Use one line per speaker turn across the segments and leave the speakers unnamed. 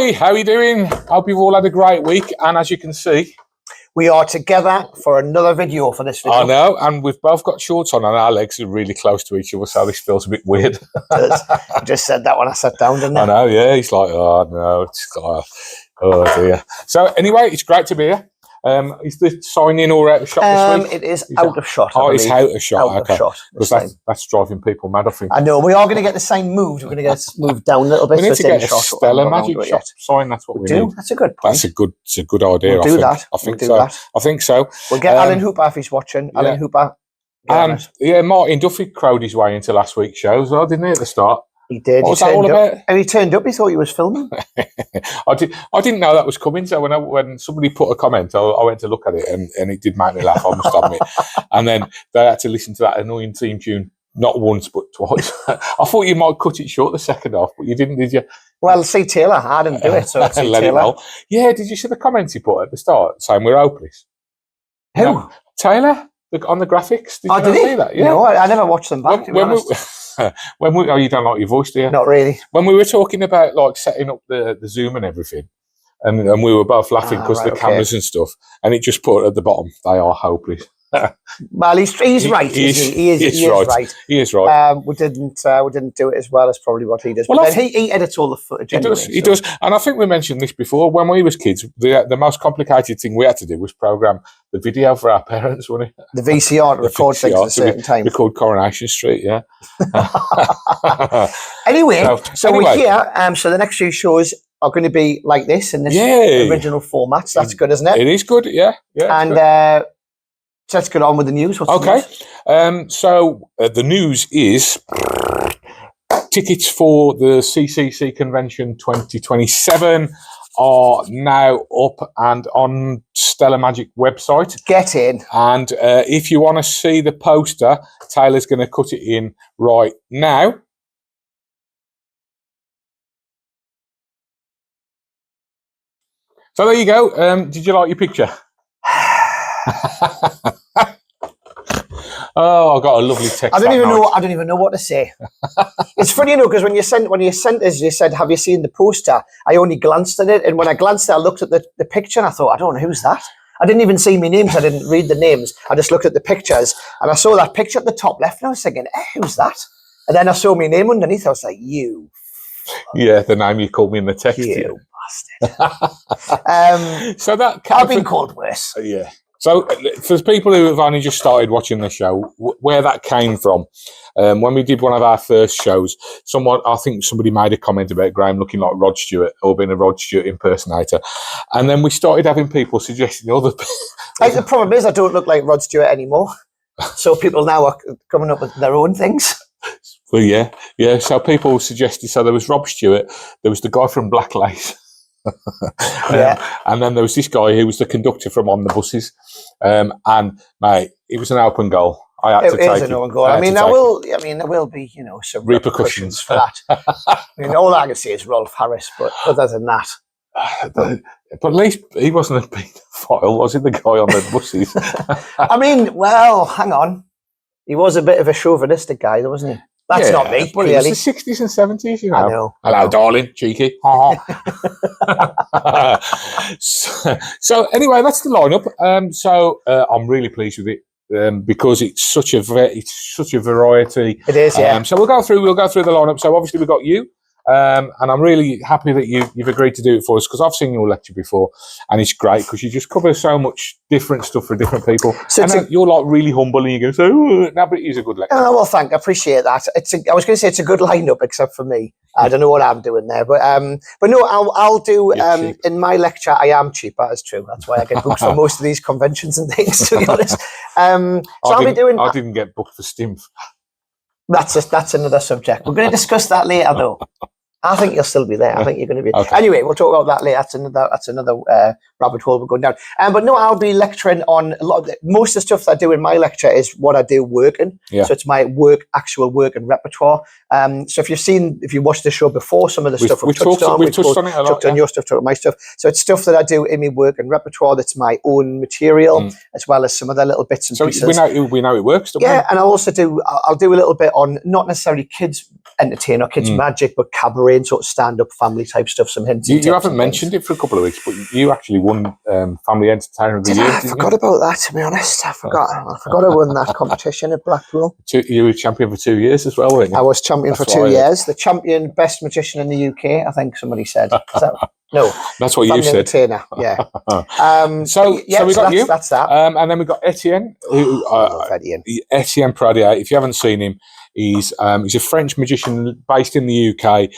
everybody, how are you doing? Hope you've all had a great week, and as you can see,
we are together for another video for this video.
I know, and we've both got shorts on and our legs are really close to each other, so this feels a bit weird.
I just said that when I sat down, didn't I?
I know, yeah, he's like, oh no, it's like, oh dear. So anyway, it's great to be here. Is the sign in or out of shot this week?
It is out of shot.
Oh, it's out of shot.
Out of shot.
Because that's driving people mad, I think.
I know. We are going to get the sign moved. We're going to get it moved down a little bit.
We need to get a Stella Magicbox sign. That's what we need.
That's a good point.
It's a good idea.
We'll do that.
I think so. I think so.
We'll get Alan Hooper if he's watching. Alan Hooper.
And yeah, Martin Duffy crowed his way into last week's show as well, didn't he, at the start?
He did.
What was that all about?
And he turned up. He thought he was filming.
I didn't know that was coming. So when somebody put a comment, I went to look at it, and it did make me laugh. I must admit. And then they had to listen to that annoying theme tune not once but twice. I thought you might cut it short the second half, but you didn't, did you?
Well, see Taylor, I didn't do it, so it's
let it roll. Yeah, did you see the comments he put at the start saying we're hopeless?
Who?
No, Taylor on the graphics. Did you see that? Yeah.
No, I never watched them back.
Oh, you don't like your voice, do you?
Not really.
When we were talking about like setting up the Zoom and everything, and we were both laughing because the cameras and stuff, and it just put at the bottom, they are hopeless.
Well, he's right. He is right.
He is right.
We didn't do it as well as probably what he does.
Well,
but then he edits all the footage.
He does, and I think we mentioned this before. When we was kids, the most complicated thing we had to do was program the video for our parents, wasn't it?
The VCR to record things at a certain time.
Record Coronation Street, yeah.
Anyway, we're here. So the next few shows are going to be like this in this original format. So that's good, isn't it?
It is good, yeah.
And so let's get on with the news. What's the news?
So the news is tickets for the CCC Convention 2027 are now up and on Stella Magic website.
Get in.
And if you want to see the poster, Taylor's going to cut it in right now. So there you go. Did you like your picture? Oh, I got a lovely text.
I don't even know what to say. It's funny, because when you sent us, you said, "Have you seen the poster?" I only glanced at it, and when I glanced at it, I looked at the picture, and I thought, "I don't know who's that." I didn't even see my names. I didn't read the names. I just looked at the pictures, and I saw that picture at the top left, and I was thinking, "Who's that?" And then I saw my name underneath. I was like, "You."
Yeah, the name you called me in the text.
You bastard.
So that
I've been called worse.
Yeah. So for people who have only just started watching the show, where that came from, when we did one of our first shows, I think somebody made a comment about Graham looking like Rod Stewart or being a Rod Stewart impersonator. And then we started having people suggesting other people.
The problem is I don't look like Rod Stewart anymore. So people now are coming up with their own things.
Well, yeah. So people suggested, so there was Rob Stewart, there was the guy from Black Lace. And then there was this guy who was the conductor from On the Buses, and mate, it was an open goal. I had to take it. It is an open goal.
there will be, some repercussions for that. All I can say is Rolf Harris, but other than that,
but at least he wasn't a paedophile, was he? The guy on the buses.
Well, hang on, he was a bit of a chauvinistic guy, though, wasn't he? That's not me,
but
really.
It was the 60s and 70s, you know.
I know.
Hello, darling, cheeky. So anyway, that's the lineup. I'm really pleased with it because it's such a variety.
It is, yeah.
So we'll go through the lineup. So obviously we've got you. And I'm really happy that you've agreed to do it for us, because I've seen your lecture before, and it's great because you just cover so much different stuff for different people. So you're like really humble, and you're going to say, "No, but it is a good lecture."
Oh, well, I appreciate that. I was going to say it's a good lineup, except for me. I don't know what I'm doing there, but no, I'll do in my lecture. I am cheap. That is true. That's why I get booked for most of these conventions and things. To be honest, I'll be doing.
I didn't get booked for STIMF.
That's another subject. We're going to discuss that later, though. I think you'll still be there. I think you're going to be.
Okay.
Anyway, we'll talk about that later. That's another rabbit hole we're going down. But no, I'll be lecturing on a lot of most of the stuff that I do in my lecture is what I do working. Yeah. So it's my actual work and repertoire. So if you watched the show before, some of the stuff we've touched on it a lot. Touched on your stuff, touched on my stuff. So it's stuff that I do in my work and repertoire. That's my own material, as well as some other little bits and pieces.
So we know it works.
Don't we? And I'll do a little bit on not necessarily kids entertain our kids. Magic, but cabaret and sort of stand-up family type stuff, some hints.
You haven't mentioned it for a couple of weeks, but you actually won Family Entertainer of the Year.
I forgot about that, to be honest. I forgot I won that competition at Blackpool.
You were champion for 2 years as well, weren't you?
I was champion for 2 years. The champion, best magician in the UK, I think somebody said. No.
That's what you said.
Entertainer, yeah.
So we got you.
That's that.
And then we got Etienne. Etienne Pradier. If you haven't seen him, he's a French magician based in the UK,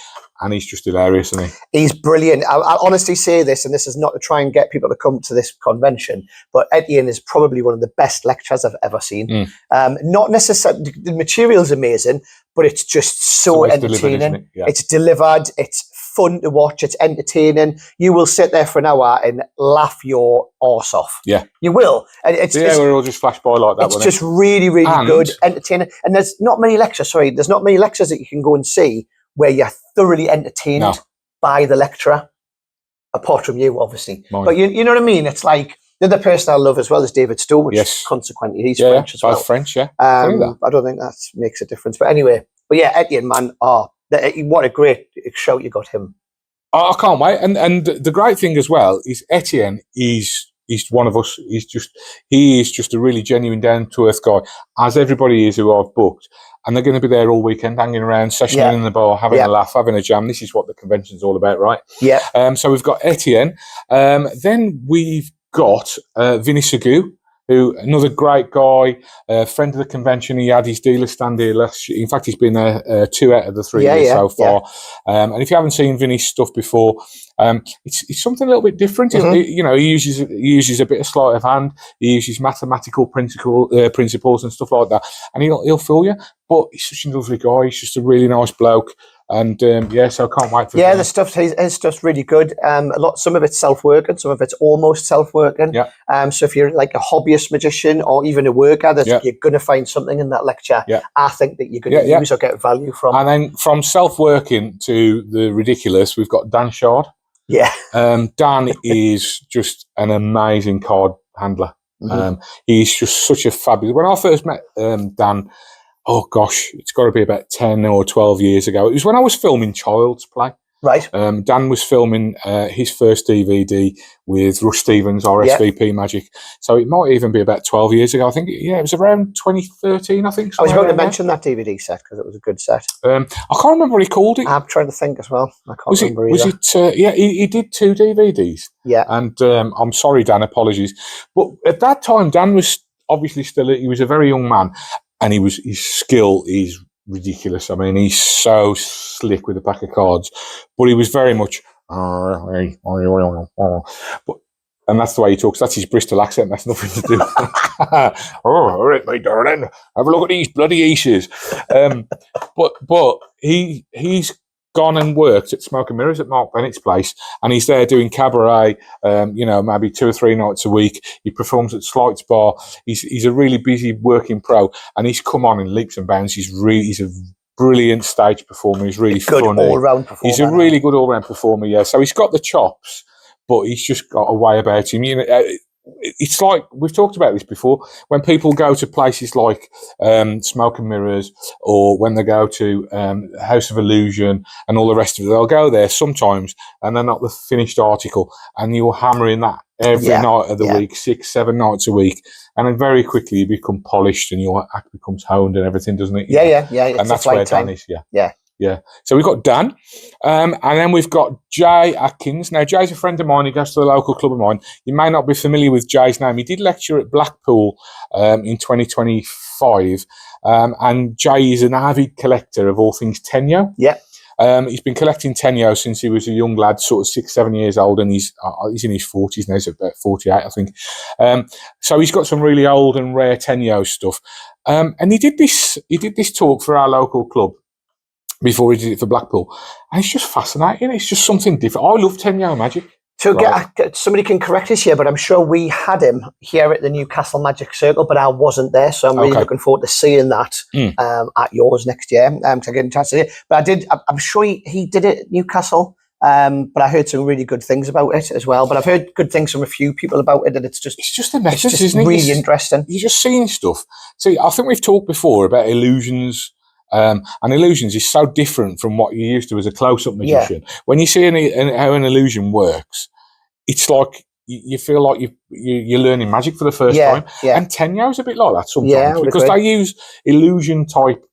and he's just hilarious, isn't he? He's brilliant. I honestly say this, and this is not to try and get people to come to this convention, but Etienne is probably one of the best lecturers I've ever seen. Not necessarily, the material's amazing, but it's just so entertaining. It's delivered, it's fun to watch, it's entertaining. You will sit there for an hour and laugh your arse off. Yeah. You will. And we're all just flash by like that. It's just really, really good, entertaining. And there's not many lectures that you can go and see where you're thoroughly entertained by the lecturer, apart from you, obviously. But you know what I mean? It's like, the other person I love as well is David Stowe, which consequently he's French as well. French, I don't think that makes a difference. But anyway, Etienne, man, what a great show you got him. I can't wait. And the great thing as well is Etienne is one of us. He is just a really genuine, down-to-earth guy, as everybody is who I've booked. And they're going to be there all weekend, hanging around, sessioning in the bar, having a laugh, having a jam. This is what the convention's all about, right? Yeah. So we've got Etienne. Then we've got Vinny Segou, who another great guy, friend of the convention. He had his dealer stand here last year. In fact, he's been there 2 out of the 3 years so far. And if you haven't seen Vinny's stuff before, it's something a little bit different. He uses a bit of sleight of hand. He uses mathematical principles and stuff like that, and he'll fool you. But he's such a lovely guy. He's just a really nice bloke. And so I can't wait for him. His stuff's really good. Some of it's self-working, some of it's almost self-working. So if you're like a hobbyist magician or even a worker, you're going to find something in that lecture. I think that you're going to use or get value from. And then from self-working to the ridiculous, we've got Dan Shard. Dan is just an amazing card handler. He's just such a fabulous. When I first met Dan, oh gosh, it's got to be about 10 or 12 years ago. It was when I was filming Child's Play. Right. Dan was filming his first DVD with Russ Stevens, RSVP Magic. So it might even be about 12 years ago. I think, it was around 2013, I think. I was about to mention that DVD set because it was a good set. I can't remember what he called it. I'm trying to think as well. I can't remember either. He did 2 DVDs. Yeah. And I'm sorry, Dan, apologies. But at that time, Dan was obviously he was a very young man. And his skill is ridiculous. I mean, he's so slick with a pack of cards, but he was very much, and that's the way he talks. That's his Bristol accent. That's nothing to do. All right, my darling, have a look at these bloody aces. But he's gone and worked at Smoke and Mirrors at Mark Bennett's place, and he's there doing cabaret, maybe 2 or 3 nights a week. He performs at Slights Bar. He's a really busy working pro, and he's come on in leaps and bounds. He's a brilliant stage performer. He's really funny. All-round performer. He's a really good all-round performer, yeah. So he's got the chops, but he's just got a way about him. It's like, we've talked about this before, when people go to places like Smoke and Mirrors, or when they go to House of Illusion and all the rest of it, they'll go there sometimes and they're not the finished article, and you're hammering that every night of the week, 6, 7 nights a week, and then very quickly you become polished and your act becomes honed and everything, doesn't it? Yeah. And that's where Dan is, Yeah. So we've got Dan, and then we've got Jay Atkins. Now, Jay's a friend of mine. He goes to the local club of mine. You may not be familiar with Jay's name. He did lecture at Blackpool in 2025, and Jay is an avid collector of all things Tenyo. Yeah. He's been collecting Tenyo since he was a young lad, sort of 6, 7 years old, and he's in his 40s now. He's about 48, I think. So he's got some really old and rare Tenyo stuff. And he did this talk for our local club before he did it for Blackpool, and it's just fascinating. It's just something different. I love Tenyo Magic. So somebody can correct us here, but I'm sure we had him here at the Newcastle Magic Circle, but I wasn't there, so I'm really looking forward to seeing that at yours next year. To get in touch with it, but I'm sure he did it at Newcastle. But I heard some really good things about it as well. But I've heard good things from a few people about it, and it's just a message, isn't it? Really interesting. You're just seeing stuff. See, I think we've talked before about illusions And illusions is so different from what you're used to as a close-up magician. When you see how an illusion works, it's like you feel like you're learning magic for the first time. And Tenyo is a bit like that sometimes because they use illusion type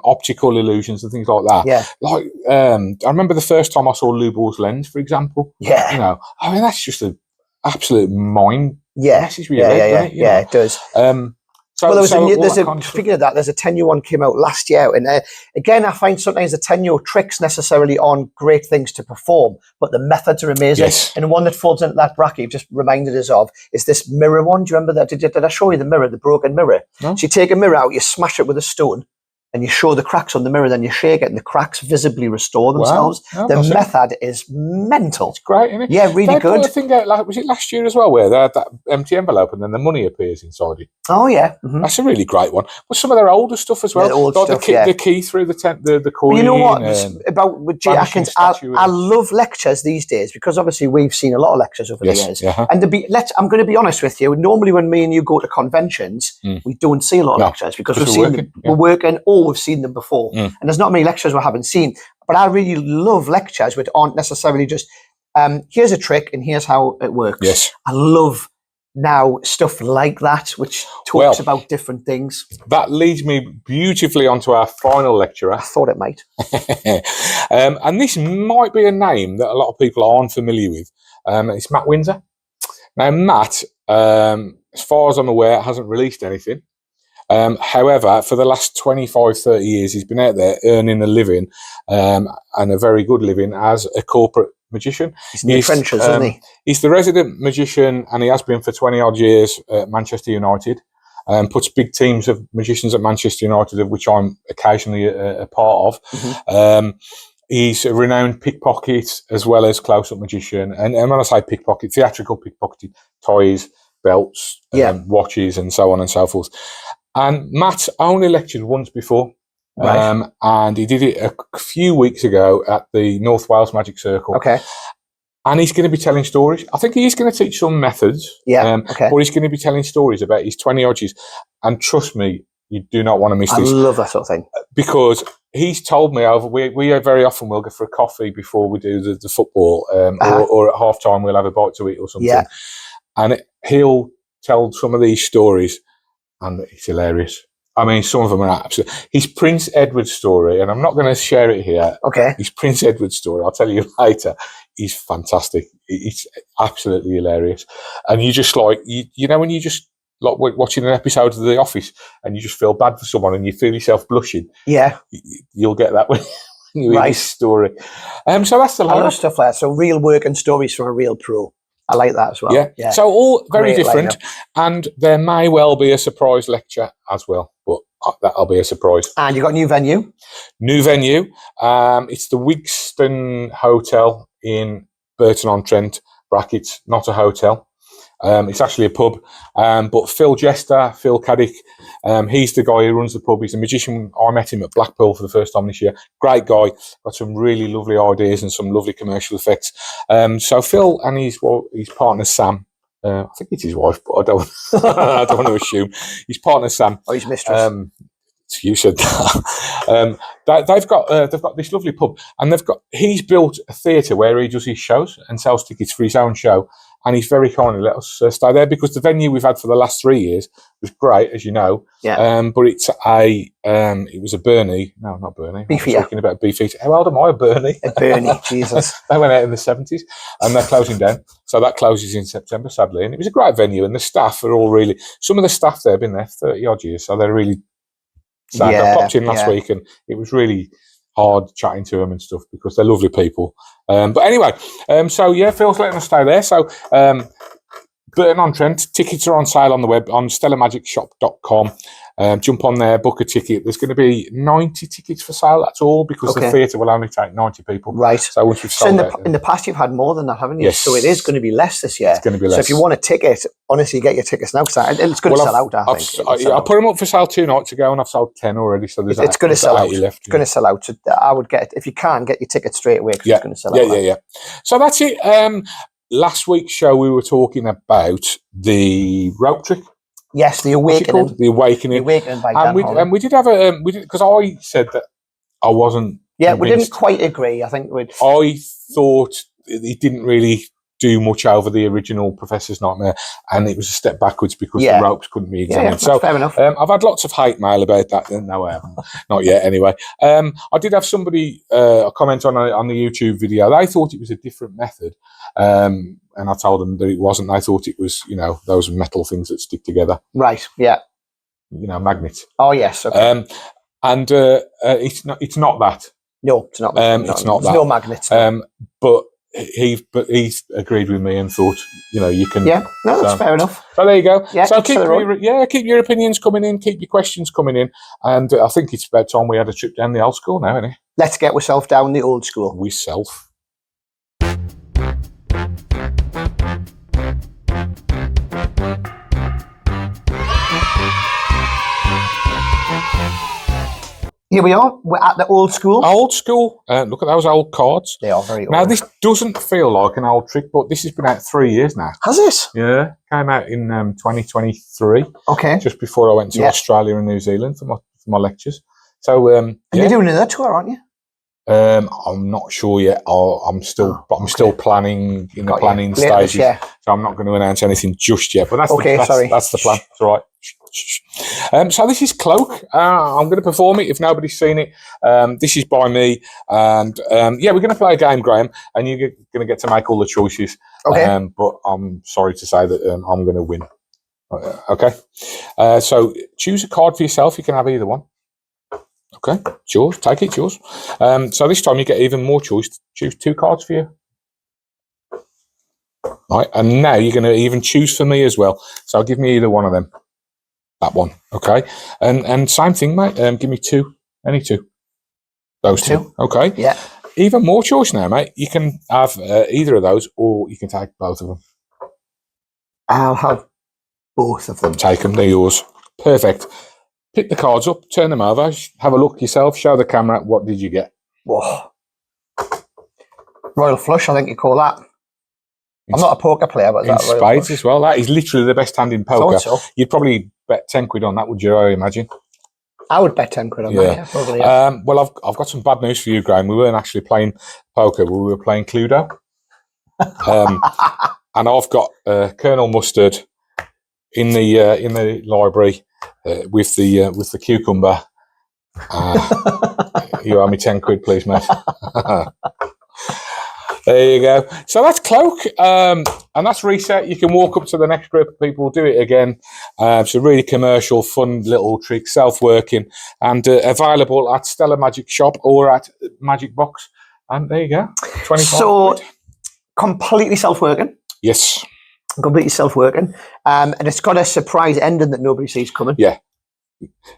optical illusions and things like that. Like I remember the first time I saw Lubor's lens, for example. You know, I mean that's just an absolute mind. Messes with your head,
it does. Well, speaking of that, there's a Tenyo one came out last year, and again, I find sometimes the Tenyo tricks necessarily aren't great things to perform, but the methods are amazing. And one that falls into that bracket, you've just reminded us of, is this mirror one. Do you remember that? Did I show you the mirror, the broken mirror? No. So you take a mirror out, you smash it with a stone, and you show the cracks on the mirror, then you shake it, and the cracks visibly restore themselves. Wow. The method is mental. It's great, isn't it? Yeah, really good. Put a thing out, was it last year as well, where they had that empty envelope and then the money appears inside it? Oh, yeah. That's a really great one. But some of their older stuff as well. The key through the coin. You know what? About with J. Atkins, I love lectures these days because obviously we've seen a lot of lectures over the years. And I'm going to be honest with you, normally when me and you go to conventions, we don't see a lot of lectures because we're working we've seen them before, and there's not many lectures we haven't seen. But I really love lectures which aren't necessarily just here's a trick and here's how it works. I love now stuff like that which talks about different things. That leads me beautifully onto our final lecturer. I thought it might. And this might be a name that a lot of people aren't familiar with. It's Matt Windsor. Now Matt, as far as I'm aware, hasn't released anything. However, for the last 25, 30 years, he's been out there earning a living, and a very good living as a corporate magician. He's in the trenches, isn't he? He's the resident magician, and he has been for 20 odd years at Manchester United. Puts big teams of magicians at Manchester United, of which I'm occasionally a part of. He's a renowned pickpocket as well as close-up magician. And when I say pickpocket, theatrical pickpocket, toys, belts, watches, and so on and so forth. And Matt only lectured once before, and he did it a few weeks ago at the North Wales Magic Circle. And he's going to be telling stories. I think he's going to teach some methods, but he's going to be telling stories about his 20 odds. And trust me, you do not want to miss this. I love that sort of thing. Because he's told me we very often will go for a coffee before we do the football, or at half time we'll have a bite to eat or something. And he'll tell some of these stories. And it's hilarious. I mean, some of them are absolute. His Prince Edward story, and I'm not going to share it here. His Prince Edward story, I'll tell you later, is fantastic. It's absolutely hilarious. And you just like, you know, when you just like watching an episode of The Office and you just feel bad for someone and you feel yourself blushing. You'll get that when you hear this story. So that's the line. I love stuff like that. So real work and stories from a real pro. I like that as well. So all very different, and there may well be a surprise lecture as well, but that'll be a surprise. And you've got a new venue? New venue. It's the Wigston Hotel in Burton-on-Trent, brackets, not a hotel. It's actually a pub. But Phil Caddick, he's the guy who runs the pub. He's a magician. I met him at Blackpool for the first time this year. Great guy. Got some really lovely ideas and some lovely commercial effects. So Phil and his partner Sam, I think it's his wife, but I don't want to assume. His partner Sam. Oh, his mistress. You said that. They've got this lovely pub, and he's built a theatre where he does his shows and sells tickets for his own show. And he's very kindly let us stay there because the venue we've had for the last 3 years was great, as you know. But it's it was a Bernie. No, not Bernie. Beefeater. I'm talking about Beefeater. How old am I, a Bernie? A Bernie, Jesus. They went out in the 70s, and they're closing down. So that closes in September, sadly. And it was a great venue, and the staff are all really. Some of the staff there have been there 30 odd years, so they're really sad. I popped in last week, and it was really hard chatting to them and stuff because they're lovely people. But anyway, Phil's letting us stay there. So Burton-on-Trent, tickets are on sale on the web on stellarmagicshop.com. Jump on there, book a ticket. There's going to be 90 tickets for sale. That's all because the theatre will only take 90 people. Right. So once we've sold in the past, you've had more than that, haven't you? Yes. So it is going to be less this year. It's going to be less. So if you want a ticket, honestly, get your tickets now because it's going to sell out. I think. I put them up for sale 2 nights ago, and I've sold 10 already. So it's going to sell out. It's going to sell out. So I would if you can get your ticket straight away because it's going to sell out. Yeah. So that's it. Last week's show, we were talking about the rope trick. Yes, The
What's it
Awakening.
called? The Awakening.
The Awakening by Dan Holland.
And we did have a because I said that I wasn't.
Yeah, we didn't
convinced.
quite agree. I think
I thought it didn't really do much over the original Professor's Nightmare, and it was a step backwards because the ropes couldn't be examined.
Yeah, so fair enough.
I've had lots of hate mail about that. No, I haven't. Not yet, anyway. I did have somebody comment on the YouTube video. They thought it was a different method, and I told them that it wasn't. They thought it was, those metal things that stick together.
Right. Yeah.
Magnets.
Oh yes. Okay.
And it's not that.
No, it's not.
It's not that.
There's no magnets.
But he's agreed with me and thought, you can.
Yeah, no, that's fair enough.
So there you go.
Yeah,
so keep your opinions coming in, keep your questions coming in, and I think it's about time we had a trip down the old school now, isn't it?
Let's get ourselves down the old school.
We self.
Here we are. We're at the old school.
Old school. Look at those old cards.
They are very old.
Now, this doesn't feel like an old trick, but this has been out 3 years now.
Has it?
Yeah. Came out in 2023.
Okay.
Just before I went to Australia and New Zealand for my lectures. So,
and you're doing another tour, aren't you?
I'm not sure yet. I'm still planning in the planning stages.
Yeah.
So I'm not going to announce anything just yet. But that's that's the plan. It's all right. So this is Cloak. I'm going to perform it if nobody's seen it. This is by me, and we're going to play a game, Graham, and you're going to get to make all the choices.
Okay.
But I'm sorry to say that I'm going to win. Okay. So choose a card for yourself. You can have either one. Okay, it's yours. Take it, it's yours. So this time you get even more choice. Choose 2 cards for you. Right, and now you're going to even choose for me as well. So give me either one of them. That one, okay? And same thing, mate. Give me 2, any 2. Those 2, okay?
Yeah.
Even more choice now, mate. You can have either of those, or you can take both of them.
I'll have both of them.
Take them, they're yours. Perfect. Pick the cards up, turn them over, have a look yourself, show the camera, what did you get?
Whoa. Royal Flush, I think you call that. I'm not a poker player, but that's
spades as well. That is literally the best hand in poker.
So.
You'd probably bet 10 quid on that, would you, I imagine?
I would bet 10 quid on that, yeah, probably.
Yeah. Well, I've got some bad news for you, Graham. We weren't actually playing poker, we were playing Cluedo. And I've got Colonel Mustard in the library with the cucumber. You owe me 10 quid, please, mate. There you go. So that's Cloak, and that's Reset. You can walk up to the next group of people, do it again. It's a really commercial, fun little trick, self-working, and available at Stella Magic Shop or at Magicbox. And there you go. 25
So,
quid.
Completely self-working.
Yes.
Completely self-working. And it's got a surprise ending that nobody sees coming.
Yeah.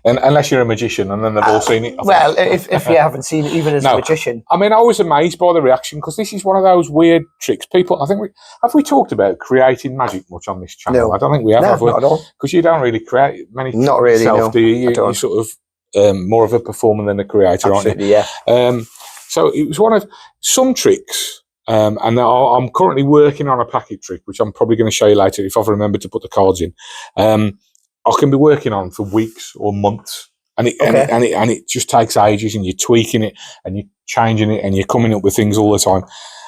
And unless you're a magician, and then they've all seen it.
Well, if you haven't seen it, even as a magician.
I mean, I was amazed by the reaction, because this is one of those weird tricks. People, I think, have we talked about creating magic much on this channel?
No.
I don't think we have.
No, not at all.
Because you don't really create many
not really,
yourself,
no,
do you? You're sort of more of a performer than a creator,
absolutely,
aren't you?
Yeah.
So it was one of some tricks. And I'm currently working on a packet trick, which I'm probably going to show you later if I've remembered to put the cards in. I can be working on for weeks or months, and it just takes ages, and you're tweaking it and you're changing it and you're coming up with things all the time.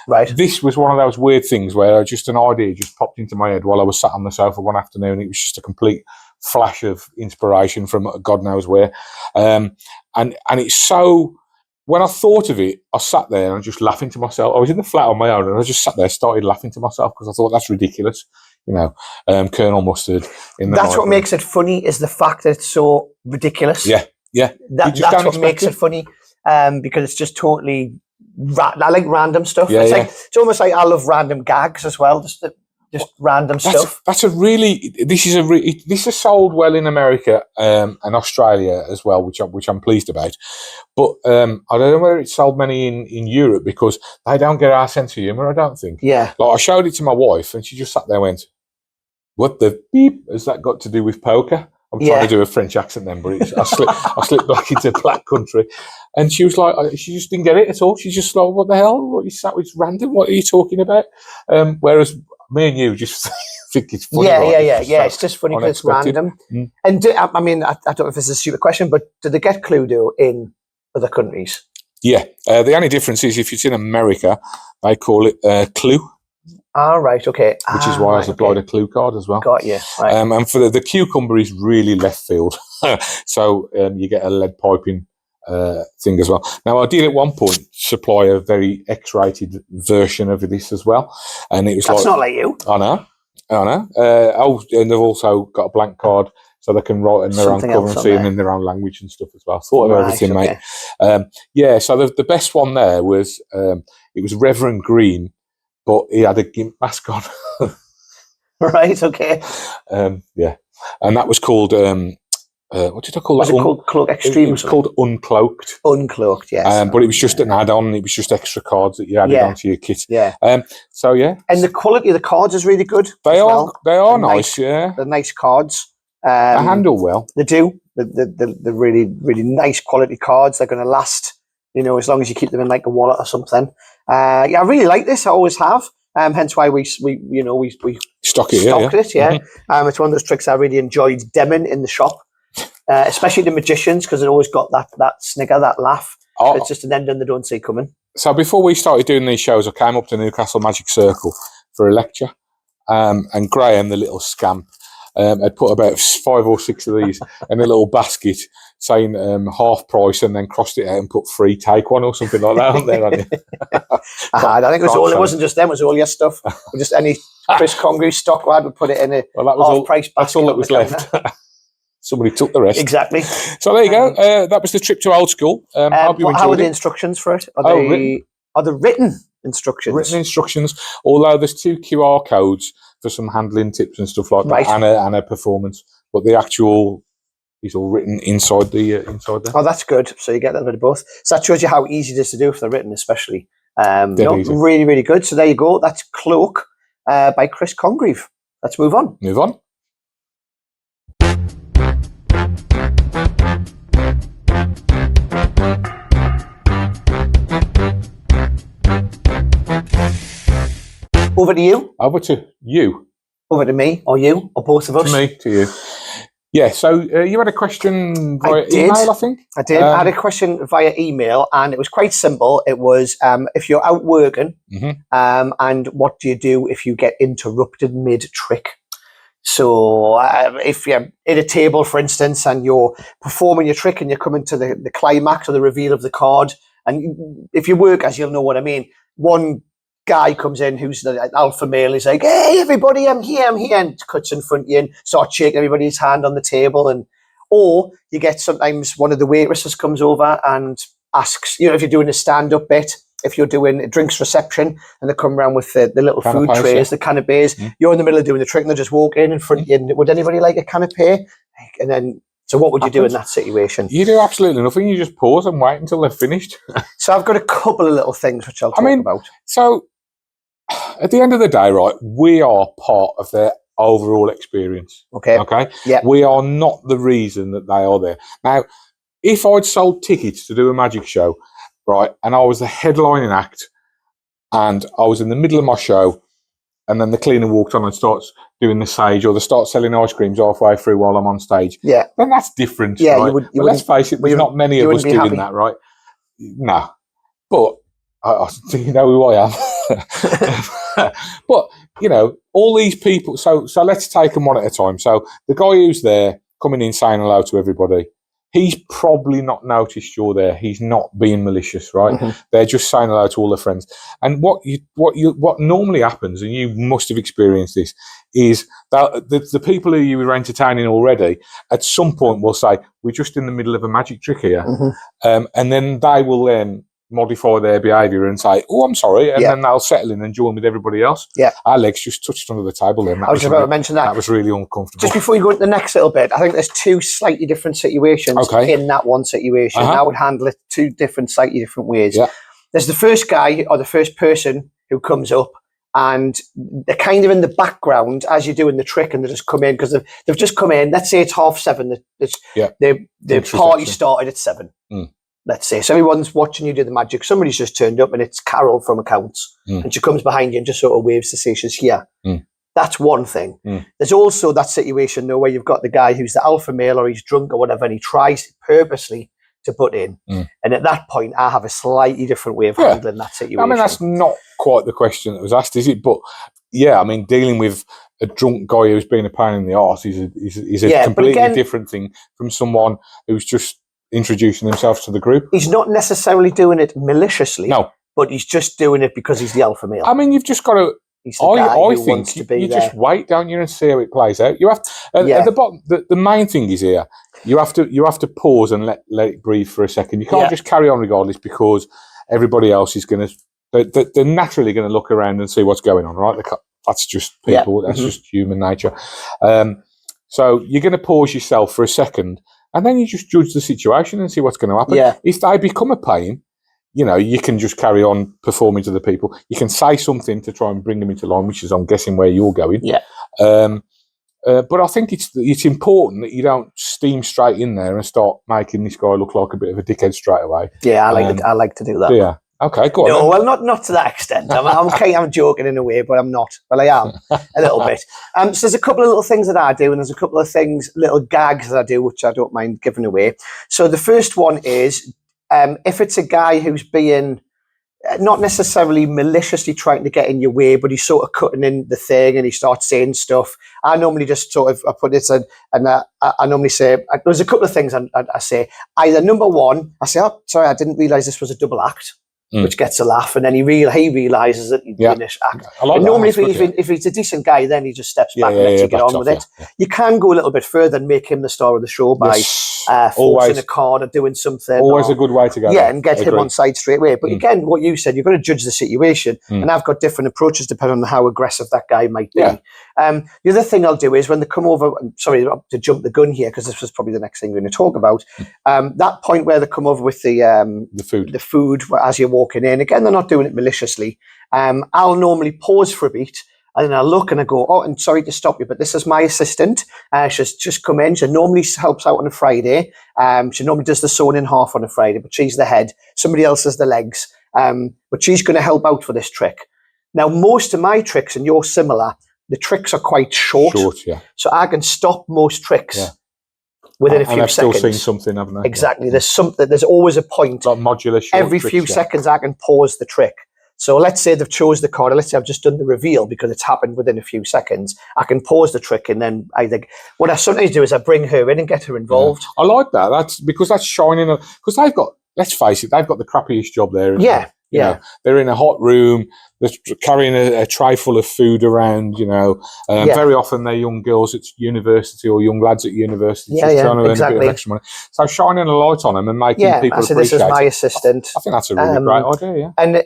Right.
This was one of those weird things where just an idea just popped into my head while I was sat on the sofa one afternoon. It was just a complete flash of inspiration from God knows where, and it's so. When I thought of it, I sat there and just laughing to myself. I was in the flat on my own, and I just sat there, started laughing to myself, because I thought, that's ridiculous. Colonel Mustard in the
That's
library.
what makes it funny, is the fact that it's so ridiculous.
Yeah.
That's what makes it funny, because it's just totally. I like random stuff.
Yeah,
it's almost like I love random gags as well. Just random stuff.
This is sold well in America and Australia as well, which I'm pleased about. But I don't know whether it's sold many in Europe, because they don't get our sense of humour, I don't think.
Yeah.
Like, I showed it to my wife, and she just sat there and went, "What the beep has that got to do with poker?" I'm trying to do a French accent then, but I slipped back into black country. And she was like, she just didn't get it at all. She's just like, "What the hell? What you sat with? Random? What are you talking about?" Whereas me and you just think it's funny.
Yeah. It's just funny because it's random. And I mean, I don't know if this is a stupid question, but do they get Cluedo in other countries?
Yeah. The only difference is if it's in America, they call it Clue.
All right, okay.
Which is why I supplied a Clue card as well.
Got you. Right.
And for the cucumber is really left field. So you get a lead piping thing as well. Now, I did at one point supply a very X-rated version of this as well. And it was
That's not like you.
I know. And they've also got a blank card so they can write in their own currency and in their own language and stuff as well. Thought of everything, mate. So the best one there was, it was Reverend Green, but he had a GIMP mask on.
Right, okay.
And that was called, what did I call that?
Was it called Cloak Extreme?
It was called Uncloaked.
Uncloaked, yes.
But it was just an add-on. It was just extra cards that you added onto your kit.
Yeah.
And
the quality of the cards is really good.
They are nice, yeah.
They're nice cards.
They handle well.
They do. They're really, really nice quality cards. They're going to last, as long as you keep them in like a wallet or something. I really like this. I always have. Hence why we
stock it.
Yeah. It's one of those tricks I really enjoyed demming in the shop, especially the magicians, because it always got that snigger, that laugh. It's just an ending they don't see coming.
So before we started doing these shows, I came up to Newcastle Magic Circle for a lecture, and Graham, the little scamp, had put about 5 or 6 of these in a little basket, saying half price, and then crossed it out and put free, take one or something like that on there. I think
it wasn't just them; it was all your stuff. Just any Chris Congreve stock lad would put it in a half price basket.
That's all that was left. Somebody took the rest.
Exactly.
So there you go. That was the trip to old school.
How are the instructions for it? Are the written instructions?
Written instructions. Although there's 2 QR codes for some handling tips and stuff like that, and a performance. But the actual is all written inside there.
Oh, that's good. So you get a little bit of both. So that shows you how easy it is to do if they're written, especially. Really, really good. So there you go. That's Cloak by Chris Congreve. Let's move on. Over to you.
Over to you.
Over to me, or you, or both of us.
To me, to you. Yeah, so you had a question via email, I think?
I did. I had a question via email, and it was quite simple. It was, if you're out working, and what do you do if you get interrupted mid-trick? So if you're in a table, for instance, and you're performing your trick and you're coming to the climax or the reveal of the card, and if you work, as you'll know what I mean, one guy comes in who's the alpha male, he's like, hey everybody, I'm here, and cuts in front of you and starts shaking everybody's hand on the table. Or you get sometimes one of the waitresses comes over and asks, if you're doing a stand-up bit, if you're doing a drinks reception, and they come around with the little food trays, the canapes, you're in the middle of doing the trick and they just walk in front of you, and would anybody like a canapé? And then, so what would you do in that situation?
You do absolutely nothing. You just pause and wait until they're finished.
So I've got a couple of little things which I'll talk about.
So at the end of the day, right, we are part of their overall experience. Okay.
Yeah.
We are not the reason that they are there. Now, if I'd sold tickets to do a magic show, right, and I was the headlining act, and I was in the middle of my show, and then the cleaner walked on and starts doing the sage, or they start selling ice creams halfway through while I'm on stage, then that's different.
Yeah,
right? But let's face it, there's not many of us doing that, right? No. But you know who I am. But, all these people, so let's take them one at a time. So the guy who's there coming in saying hello to everybody, he's probably not noticed you're there. He's not being malicious, right? They're just saying hello to all their friends. And what normally happens, and you must have experienced this, is that the people who you were entertaining already, at some point will say, we're just in the middle of a magic trick here. And then they will then modify their behaviour and say, oh, I'm sorry, and then they'll settle in and join with everybody else. Our legs just touched under the table then.
I was just about to mention that.
That was really uncomfortable.
Just before you go into the next little bit, I think there's 2 slightly different situations in that one situation. I would handle it 2 slightly different ways. There's the first guy or the first person who comes up, and they're kind of in the background as you're doing the trick, and they just come in because they've just come in. Let's say it's 7:30. The party started at 7. Let's say. So everyone's watching you do the magic. Somebody's just turned up, and it's Carol from accounts. And she comes behind you and just sort of waves to say she's here. That's one thing. There's also that situation though where you've got the guy who's the alpha male or he's drunk or whatever, and he tries purposely to butt in. And at that point, I have a slightly different way of handling that situation.
I mean, that's not quite the question that was asked, is it? But yeah, I mean, dealing with a drunk guy who's been a pain in the arse is a completely different thing from someone who's just introducing himself to the group.
He's not necessarily doing it maliciously.
No.
But he's just doing it because he's the alpha male.
I mean, you've just got to... I think you just wait, don't you, and see how it plays out. You have to, at the bottom. The main thing is here. You have to pause and let it breathe for a second. You can't just carry on regardless because everybody else is going to. They're naturally going to look around and see what's going on, right? That's just people. That's just human nature. So you're going to pause yourself for a second, and then you just judge the situation and see what's going to happen.
Yeah.
If they become a pain, you know, you can just carry on performing to the people. You can say something to try and bring them into line, which is, I'm guessing, where you're going.
Yeah.
But I think it's important that you don't steam straight in there and start making this guy look like a bit of a dickhead straight away.
Yeah, I like to do that.
Yeah. Okay, go on.
No, well, not to that extent. I'm joking in a way, but I'm not. Well, I am a little bit. So there's a couple of little things that I do, and there's a couple of things, little gags that I do, which I don't mind giving away. So the first one is, if it's a guy who's being not necessarily maliciously trying to get in your way, but he's sort of cutting in the thing and he starts saying stuff, I normally just sort of, I normally say, there's a couple of things I say. Either number one, I say, oh, sorry, I didn't realise this was a double act. Which gets a laugh, and then he realises that he's doing this act. And normally, if he's a decent guy, then he just steps back and lets you get on with it. You can go a little bit further and make him the star of the show by forcing a card or doing something.
Always a good way to go.
Yeah, and get him on side straight away. But again, what you said, you've got to judge the situation, and I've got different approaches depending on how aggressive that guy might be. Yeah. The other thing I'll do is when they come over, sorry to jump the gun here because this was probably the next thing we're going to talk about. That point where they come over with the food as you're walking in. Again, they're not doing it maliciously. I'll normally pause for a beat and then I look and I go, oh, and sorry to stop you, but this is my assistant. She's just come in. She normally helps out on a Friday. She normally does the sewing in half on a Friday, but she's the head. Somebody else has the legs. But she's going to help out for this trick. Now, most of my tricks, and you're similar, the tricks are quite short.
Yeah.
So I can stop most tricks. Yeah. Within a few seconds.
And I've still seen something, haven't I?
Exactly. There's always a point.
Like modular short
every few seconds I can pause the trick. So let's say they've chose the card. Let's say I've just done the reveal because it's happened within a few seconds. I can pause the trick and then what I sometimes do is I bring her in and get her involved.
Yeah. I like that. That's because that's shining. Because they've got, let's face it, they've got the crappiest job there.
Yeah.
You know, they're in a hot room. They're carrying a tray full of food around. You know, very often they're young girls at university or young lads at university trying to earn a bit of extra money. So shining a light on them and making people appreciate.
This is my assistant.
I think that's a really great idea. Yeah.
And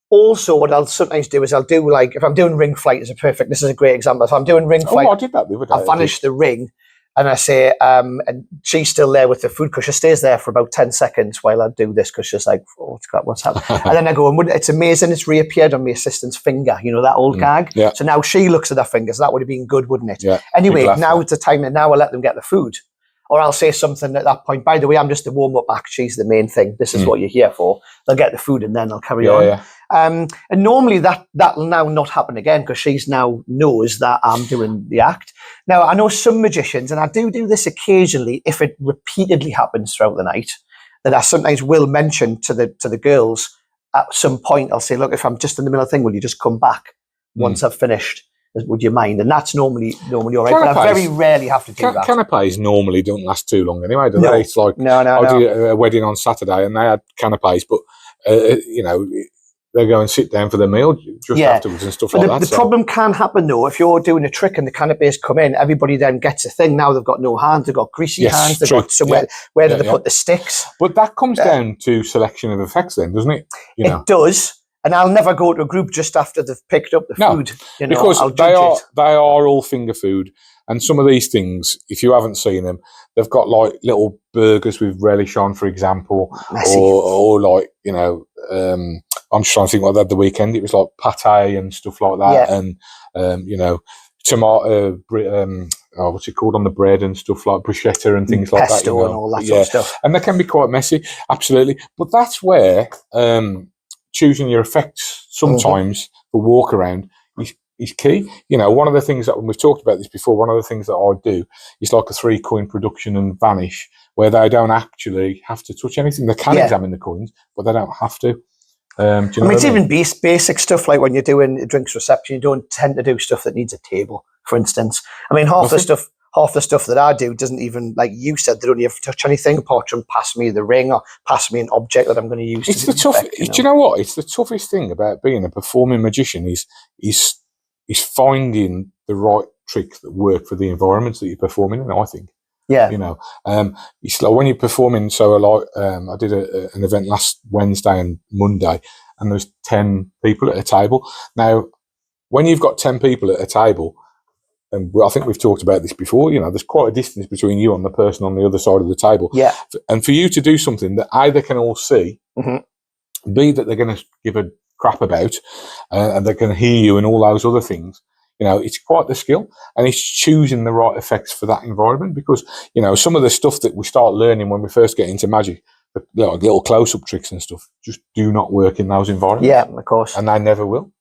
also, what I'll sometimes do is I'll do if I'm doing ring flight, this is a great example. If I'm doing ring flight,
I did that the other day.
I vanish the ring. And I say, and she's still there with the food because she stays there for about 10 seconds while I do this because she's like, oh, what's happening? And then I go, and it's amazing, it's reappeared on my assistant's finger, you know, that old gag. Yeah. So now she looks at her fingers. That would have been good, wouldn't it? Yeah. Anyway, now it's the time that now I'll let them get the food. Or I'll say something at that point, by the way, I'm just the warm-up act. She's the main thing. This is what you're here for. They'll get the food and then they'll carry on. Yeah. And normally that'll now not happen again because she's now knows that I'm doing the act. Now, I know some magicians, and I do this occasionally if it repeatedly happens throughout the night, that I sometimes will mention to the girls at some point. I'll say, look, if I'm just in the middle of the thing, will you just come back once I've finished? Would you mind? And that's normally all right. But I very rarely have to do that.
Canapes normally don't last too long anyway, do they? It's like I did a wedding on Saturday and they had canapes, but you know, they go and sit down for the meal just afterwards and stuff like that. The problem can happen though if you're doing a trick and the canapes come in, everybody then gets a thing. Now they've got no hands, they've got greasy hands, they've got somewhere where do they put the sticks? But that comes down to selection of effects, then, doesn't it?
It does. And I'll never go to a group just after they've picked up the food. You know,
because they are all finger food. And some of these things, if you haven't seen them, they've got like little burgers with relish on, for example, or like, you know, I'm just trying to think what they had the weekend. It was like pate and stuff like that. Yeah. And, you know, tomato, what's it called on the bread and stuff like bruschetta and things like that.
Pesto and all that sort of stuff.
And they can be quite messy, absolutely. But that's where... choosing your effects sometimes for walk around is key. You know, one of the things that, when we've talked about this before, one of the things that I do is like a 3-coin production and vanish, where they don't actually have to touch anything. They can examine the coins, but they don't have to. Do you know
I mean, it's even basic stuff like when you're doing a drinks reception, you don't tend to do stuff that needs a table, for instance. I mean, half the stuff that I do doesn't even, like you said, they don't even have to touch anything apart from pass me the ring or pass me an object that I'm going to use.
It's the tough. Do you know what? It's the toughest thing about being a performing magician is finding the right tricks that work for the environments that you're performing in. I think.
Yeah.
You know, it's like when you're performing. So, like, I did an event last Wednesday and Monday, and there's 10 people at a table. Now, when you've got 10 people at a table, and I think we've talked about this before, you know, there's quite a distance between you and the person on the other side of the table.
Yeah.
And for you to do something that A, they can all see, B, that they're going to give a crap about, and they can hear you and all those other things. You know, it's quite the skill, and it's choosing the right effects for that environment, because, you know, some of the stuff that we start learning when we first get into magic, like little close-up tricks and stuff, just do not work in those environments.
Yeah, of course.
And they never will.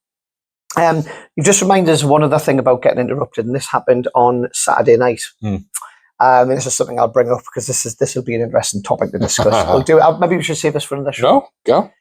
You just reminded us one other thing about getting interrupted, and this happened on Saturday night. This is something I'll bring up because this will be an interesting topic to discuss. Maybe we should save this for another show.
No, go.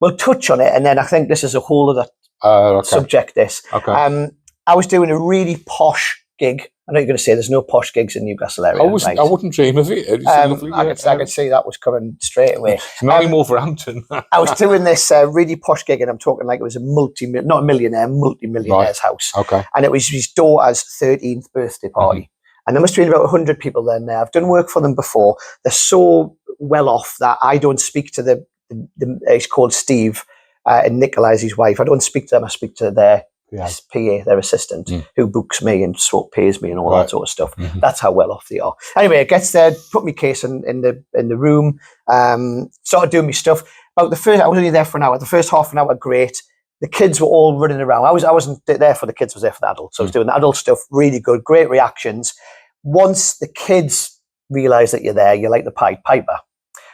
We'll touch on it, and then I think this is a whole other subject.
Okay.
I was doing a really posh gig. I know you're going to say there's no posh gigs in Newcastle area.
I wouldn't dream of it.
I could see that was coming straight away.
It's not in Wolverhampton.
I was doing this really posh gig, and I'm talking like it was a not a millionaire, multi-millionaire's house.
Okay.
And it was his daughter's 13th birthday party. And there must have been about 100 people there. I've done work for them before. They're so well off that I don't speak to he's called Steve, and Nicolai's his wife. I don't speak to them. I speak to their PA, their assistant, who books me and pays me and all that sort of stuff. That's how well off they are. Anyway, it gets there, put my case in the room, started doing my stuff. I was only there for an hour. The first half an hour, great. The kids were all running around. I wasn't there for the kids, I was there for the adults. So I was doing the adult stuff, really good, great reactions. Once the kids realise that you're there, you're like the Pied Piper.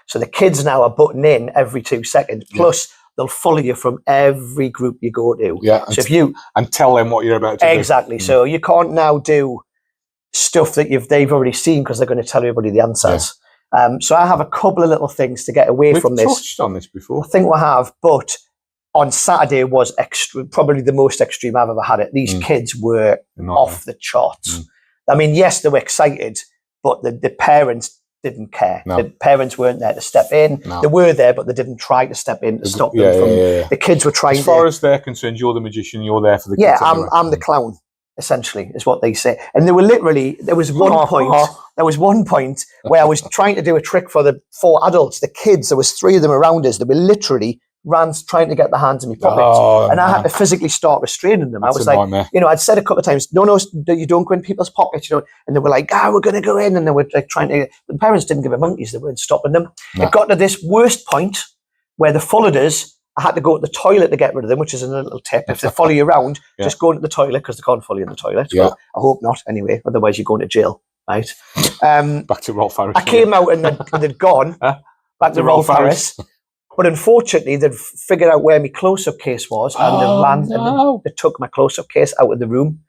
So the kids now are butting in every 2 seconds. Plus, they'll follow you from every group you go to.
Yeah.
So if you
and tell them what you're about to do.
Exactly. So you can't now do stuff that they've already seen because they're going to tell everybody the answers. Yeah. So I have a couple of little things to get away from this.
We've touched on this before.
I think we have, but on Saturday was probably the most extreme I've ever had it. These kids were off the charts. I mean, yes, they were excited, but the parents didn't care. No. The parents weren't there to step in. No. They were there, but they didn't try to step in to stop them from... The kids were trying to...
As far as they're concerned, you're the magician, you're there for the kids.
Yeah, I'm the clown, essentially, is what they say. And they were literally... There was one point where I was trying to do a trick for the 4 adults. The kids, there was 3 of them around us. They were literally trying to get their hands in my pockets. And I had to physically start restraining them.
That's
I was like, nightmare. I'd said a couple of times, no, you don't go in people's pockets, and they were like, we're going to go in. And they were like trying to, but the parents didn't give a monkeys. They weren't stopping them. No. It got to this worst point where they followed us. I had to go to the toilet to get rid of them, which is a little tip. If they follow you around, just go into the toilet because they can't follow you in the toilet. Yeah. Well, I hope not anyway. Otherwise you're going to jail, right?
Back to Rolf Harris.
I came out and they'd gone back to Rolf Harris. But unfortunately, they'd figured out where my close-up case was, and they took my close-up case out of the room.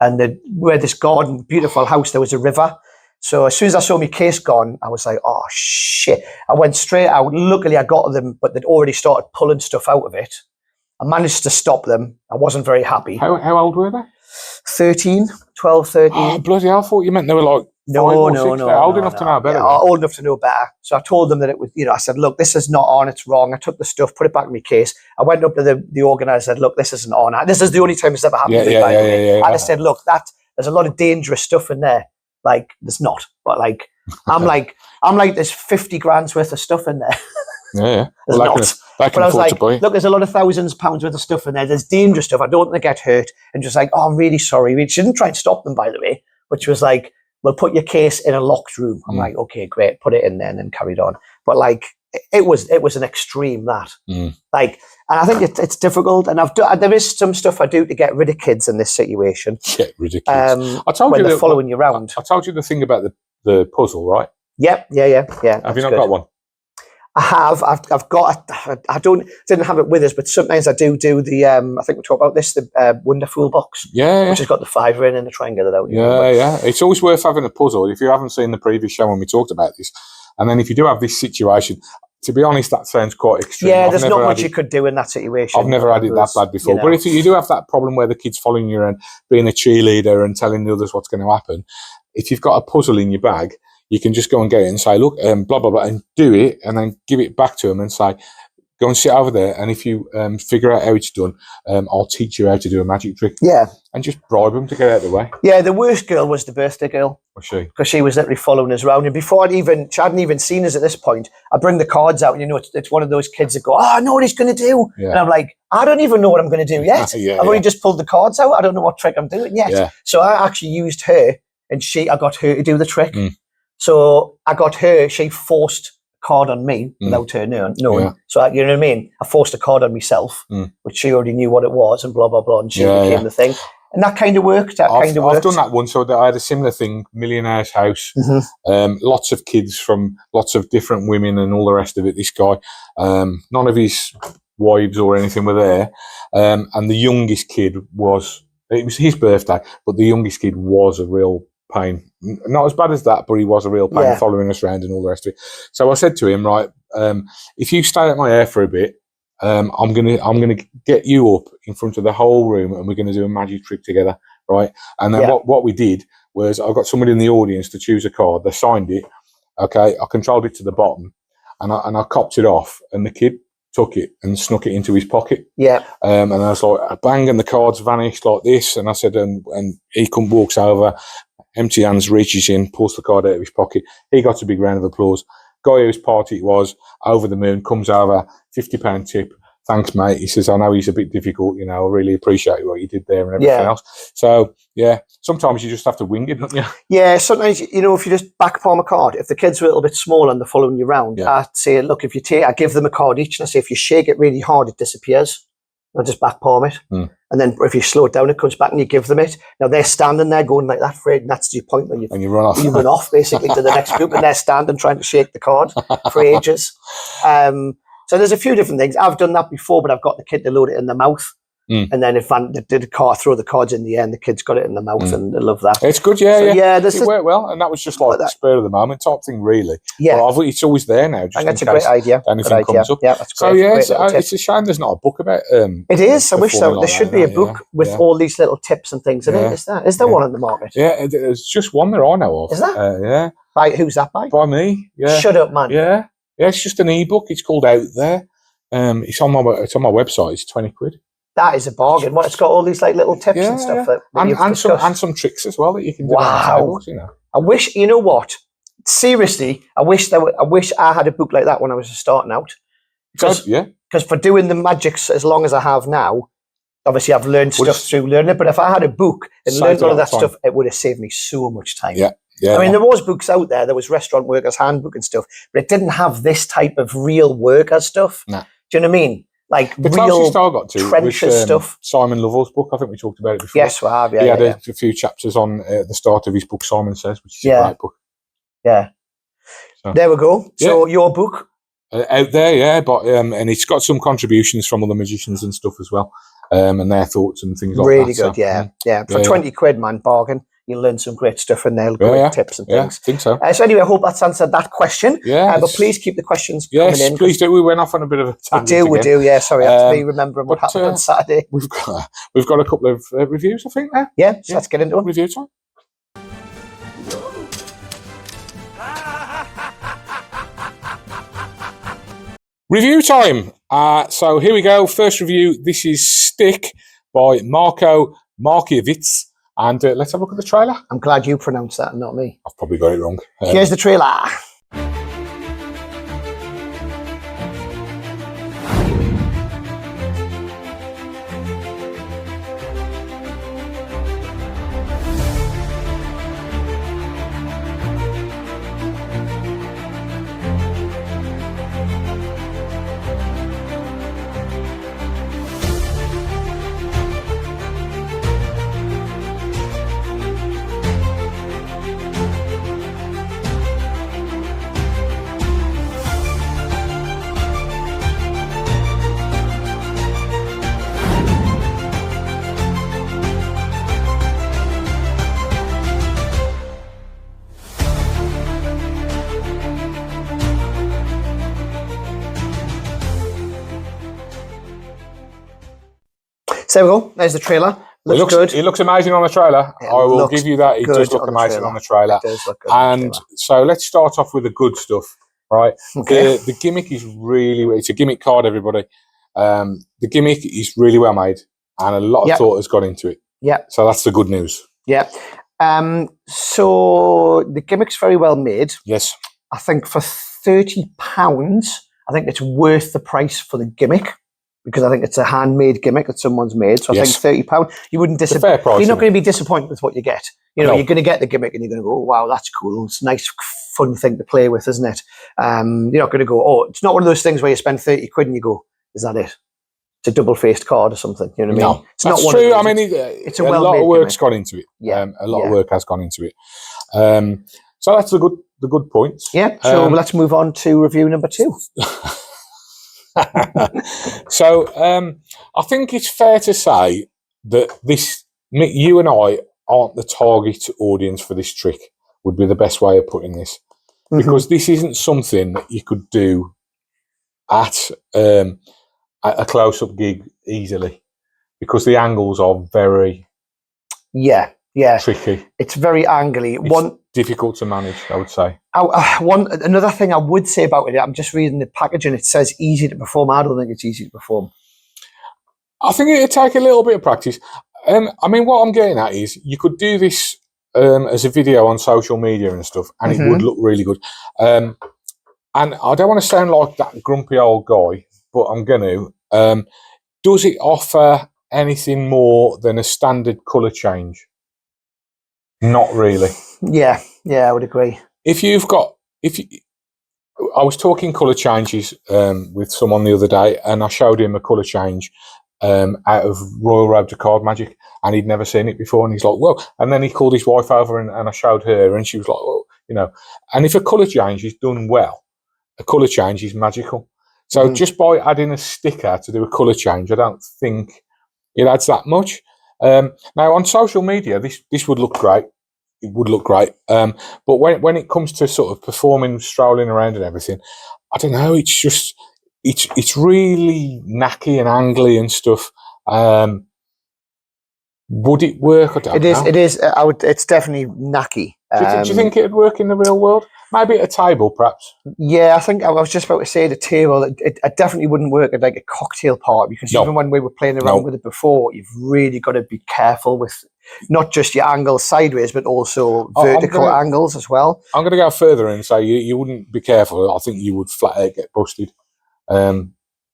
And where this garden, beautiful house, there was a river. So as soon as I saw my case gone, I was like, oh, shit. I went straight out. Luckily, I got them, but they'd already started pulling stuff out of it. I managed to stop them. I wasn't very happy.
How old were they?
12, 13.
Oh, bloody hell, I thought you meant they were like...
No.
Old enough to know better.
Old enough to know better. So I told them that it was, I said, look, this is not on, it's wrong. I took the stuff, put it back in my case. I went up to the organizer and said, look, this isn't on. This is the only time it's ever happened to me, by the way. I just said, look, there's a lot of dangerous stuff in there. Like, there's not. But like, I'm like, there's 50 grand's worth of stuff in there.
Yeah.
There's not. But I was like, look, there's a lot of thousands of pounds worth of stuff in there. There's dangerous stuff. I don't want to get hurt. And just like, oh, I'm really sorry. She didn't try and stop them, by the way, which was like, well, put your case in a locked room. I'm like, okay, great. Put it in there and then carried on. But like, it was an extreme that. Like, and I think it's difficult. And there is some stuff I do to get rid of kids in this situation.
Get rid of kids. I told
when they're following you around.
I told you the thing about the puzzle, right?
Yep. Yeah.
Have you not got one?
I have. I've got. Didn't have it with us, but sometimes I do the. I think we talked about this. The Wonderful box.
Yeah.
Which has got the fiver in and to try and get it out.
Yeah. It's always worth having a puzzle. If you haven't seen the previous show when we talked about this, and then if you do have this situation, to be honest, that sounds quite extreme.
Yeah, there's not much you could do in that situation.
I've never had it that bad before. But if you do have that problem where the kid's following you around, being a cheerleader and telling the others what's going to happen, if you've got a puzzle in your bag, you can just go and get it and say, look, blah, blah, blah, and do it, and then give it back to them and say, go and sit over there, and if you figure out how it's done, I'll teach you how to do a magic trick.
Yeah.
And just bribe them to get out of the way.
Yeah, the worst girl was the birthday girl.
Was she?
Because she was literally following us around. And before she hadn't even seen us at this point, I bring the cards out, and it's one of those kids that go, oh, I know what he's going to do. Yeah. And I'm like, I don't even know what I'm going to do yet. I've only just pulled the cards out. I don't know what trick I'm doing yet. Yeah. So I actually used her, and I got her to do the trick. So I got her, she forced a card on me without her knowing. Yeah. So, you know what I mean? I forced a card on myself, which she already knew what it was and blah, blah, blah. And she became the thing. And that kind of worked. I've done that once.
So I had a similar thing, Millionaire's House. Lots of kids from lots of different women and all the rest of it. This guy, none of his wives or anything were there. And the youngest kid it was his birthday, but the youngest kid was a real pain. Not as bad as that, but he was a real pain following us around and all the rest of it. So I said to him, right, if you stay at my hair for a bit, I'm gonna get you up in front of the whole room, and we're gonna do a magic trick together, right? And then what we did was I got somebody in the audience to choose a card. They signed it. Okay, I controlled it to the bottom, and I copped it off, and the kid took it and snuck it into his pocket.
Yeah.
And I was like, bang, and the cards vanished like this. And I said, and he walks over, empty hands, reaches in, pulls the card out of his pocket. He got a big round of applause. Guy whose party it was, over the moon, comes over, £50 tip. Thanks, mate. He says, I know he's a bit difficult, I really appreciate what you did there and everything else. So, sometimes you just have to wing it, don't you?
Yeah, sometimes, if you just back palm a card, if the kid's a little bit small and they're following you around, I say, look, I give them a card each, and I say, if you shake it really hard, it disappears. I'll just back palm it. And then if you slow it down, it comes back and you give them it. Now they're standing there going like that, Fred, and that's your point when you
run off.
You run off basically to the next group, and they're standing trying to shake the card for ages. So there's a few different things. I've done that before, but I've got the kid to load it in the mouth. And then if they did throw the cards in the air, and the kid's got it in the mouth, and they love that.
It's good, it worked well, and that was just like the spur of the moment type thing, really. Yeah, but it's always there now. Just
that's a great idea.
Anything comes up.
Yeah, that's great.
So it's a shame there's not a book about.
It is. I wish there should be a book with all these little tips and things in it. Is there one on the market?
Yeah, there's just one that I know of.
Is there?
Yeah.
By who's that by?
By me. Yeah.
Shut up, man.
Yeah. It's just an ebook. It's called Out There. It's on my website. It's £20.
That is a bargain. It's got all these little tips and stuff
and some tricks as well that you can do.
Wow! I wish what? Seriously, I wish I had a book like that when I was starting out. Because for doing the magics as long as I have now, obviously I've learned stuff through learning it. But if I had a book and learned all of that stuff, it would have saved me so much time.
Yeah.
I mean, there was books out there. There was Restaurant Workers Handbook and stuff, but it didn't have this type of real worker stuff.
Nah.
Do you know what I mean? Like
the
real
closest I got to
trenches
was,
stuff.
Simon Lovell's book. I think we talked about it before.
Yes, we have. Yeah,
he had a few chapters on the start of his book, Simon Says, which is a great book.
Yeah. So, there we go. So your book
out there, but and it's got some contributions from other magicians and stuff as well, and their thoughts and things like that.
Really good, yeah. For £20, man, bargain. You'll learn some great stuff in there, great tips and things.
I think so.
So anyway, I hope that's answered that question.
Yeah.
But please keep the questions coming in.
Yes, please do. We went off on a bit of a tangent.
We do. Yeah, sorry, I have to be remembering what happened on Saturday.
We've got a couple of reviews, I think, now.
Yeah, so let's get into them.
Review time. Review time. So here we go. First review. This is Stick by Marko Markiewicz. And let's have a look at the trailer.
I'm glad you pronounced that and not me.
I've probably got it wrong.
Here's the trailer. there we go. There's the trailer. Looks good.
It looks amazing on the trailer. I will give you that. It does look amazing on the trailer.
It does look good.
And so let's start off with the good stuff, right?
Okay.
The gimmick is it's a gimmick card, everybody. The gimmick is really well made, and a lot of thought has gone into it.
Yeah.
So that's the good news.
Yeah. So the gimmick's very well made.
Yes.
I think for £30, I think it's worth the price for the gimmick, because I think it's a handmade gimmick that someone's made. So I think £30, you wouldn't disappoint. You're not going to be disappointed with what you get. You know, you're going to get the gimmick and you're going to go, oh, wow, that's cool. It's a nice, fun thing to play with, isn't it? You're not going to go, oh, it's not one of those things where you spend 30 quid and you go, is that it? It's a double-faced card or something. You know what I mean?
No,
it's
that's
not
true.
One of those.
It's a lot of work's gone into it.
Yeah,
a lot of work has gone into it. So that's the good points.
Yeah. So let's move on to review number 2.
So I think it's fair to say that you and I aren't the target audience for this trick, would be the best way of putting this, because this isn't something that you could do at a close-up gig easily, because the angles are very tricky. It's
very angly.
It's difficult to manage, I would say.
Another thing I would say about it, I'm just reading the packaging, it says easy to perform. I don't think it's easy to perform.
I think it'd take a little bit of practice. I mean, what I'm getting at is you could do this as a video on social media and stuff, and it would look really good. And I don't want to sound like that grumpy old guy, but I'm going to. Does it offer anything more than a standard colour change? Not really. Yeah,
I would agree.
I was talking colour changes with someone the other day, and I showed him a colour change out of Royal Road to Card Magic, and he'd never seen it before, and he's like, "Whoa!" And then he called his wife over, and I showed her, and she was like, "Oh, you know." And if a colour change is done well, a colour change is magical. So just by adding a sticker to do a colour change, I don't think it adds that much. Now on social media, this would look great. It would look great. But when it comes to sort of performing, strolling around and everything, I don't know. It's just it's really knacky and angly and stuff. Would it work? I don't know.
It is. It's definitely knacky.
Do you think it would work in the real world? Maybe at a table, perhaps.
Yeah, I think I was just about to say the table. It definitely wouldn't work at like a cocktail party, because even when we were playing around with it before, you've really got to be careful with not just your angles sideways, but also vertical angles as well. I'm
going to go further and say you wouldn't be careful. I think you would flat out get busted,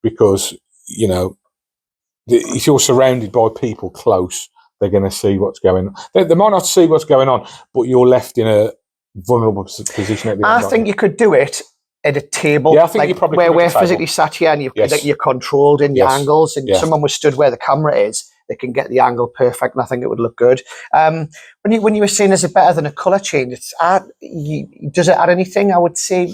because you know if you're surrounded by people close, they're going to see what's going on. They might not see what's going on, but you're left in a vulnerable position at the end.
I think you could do it at a table.
Yeah, I think you probably
where we're physically sat here and you're controlled in your angles, and someone was stood where the camera is, they can get the angle perfect, and I think it would look good. When you were saying, is it better than a colour change? Does it add anything? I would say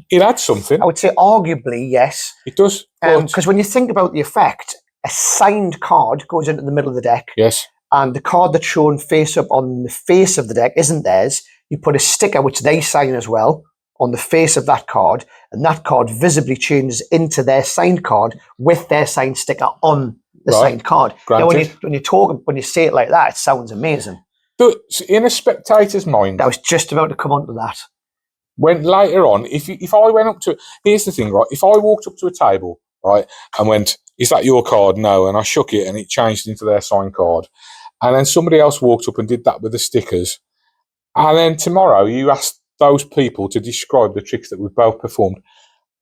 it adds something.
I would say arguably yes.
It does.
Because when you think about the effect, a signed card goes into the middle of the deck.
Yes.
And the card that's shown face up on the face of the deck isn't theirs. You put a sticker, which they sign as well, on the face of that card, and that card visibly changes into their signed card with their signed sticker on the signed card. Now, when you say it like that, it sounds amazing.
But in a spectator's mind,
I was just about to come on to that.
When later on, if I went up to, here's the thing, right? If I walked up to a table, right, and went, "Is that your card?" No, and I shook it, and it changed into their signed card, and then somebody else walked up and did that with the stickers. And then tomorrow you ask those people to describe the tricks that we've both performed.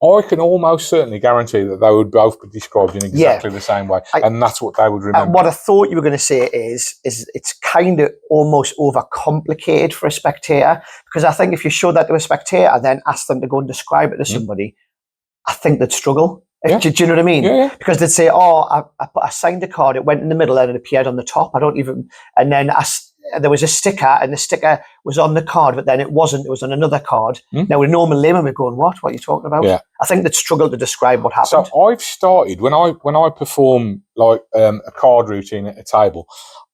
I can almost certainly guarantee that they would both be described in exactly the same way. And that's what they would remember.
What I thought you were going to say is it's kind of almost overcomplicated for a spectator. Because I think if you show that to a spectator and then ask them to go and describe it to somebody, I think they'd struggle. Do you know what I mean?
Yeah.
Because they'd say, "Oh, I signed a card. It went in the middle and it appeared on the top. And then there was a sticker, and the sticker was on the card, but then it wasn't. It was on another card." Now, with a normal layman, we're going, "What? What are you talking about?" Yeah. I think they'd struggle to describe what happened.
So I've started when I perform like a card routine at a table,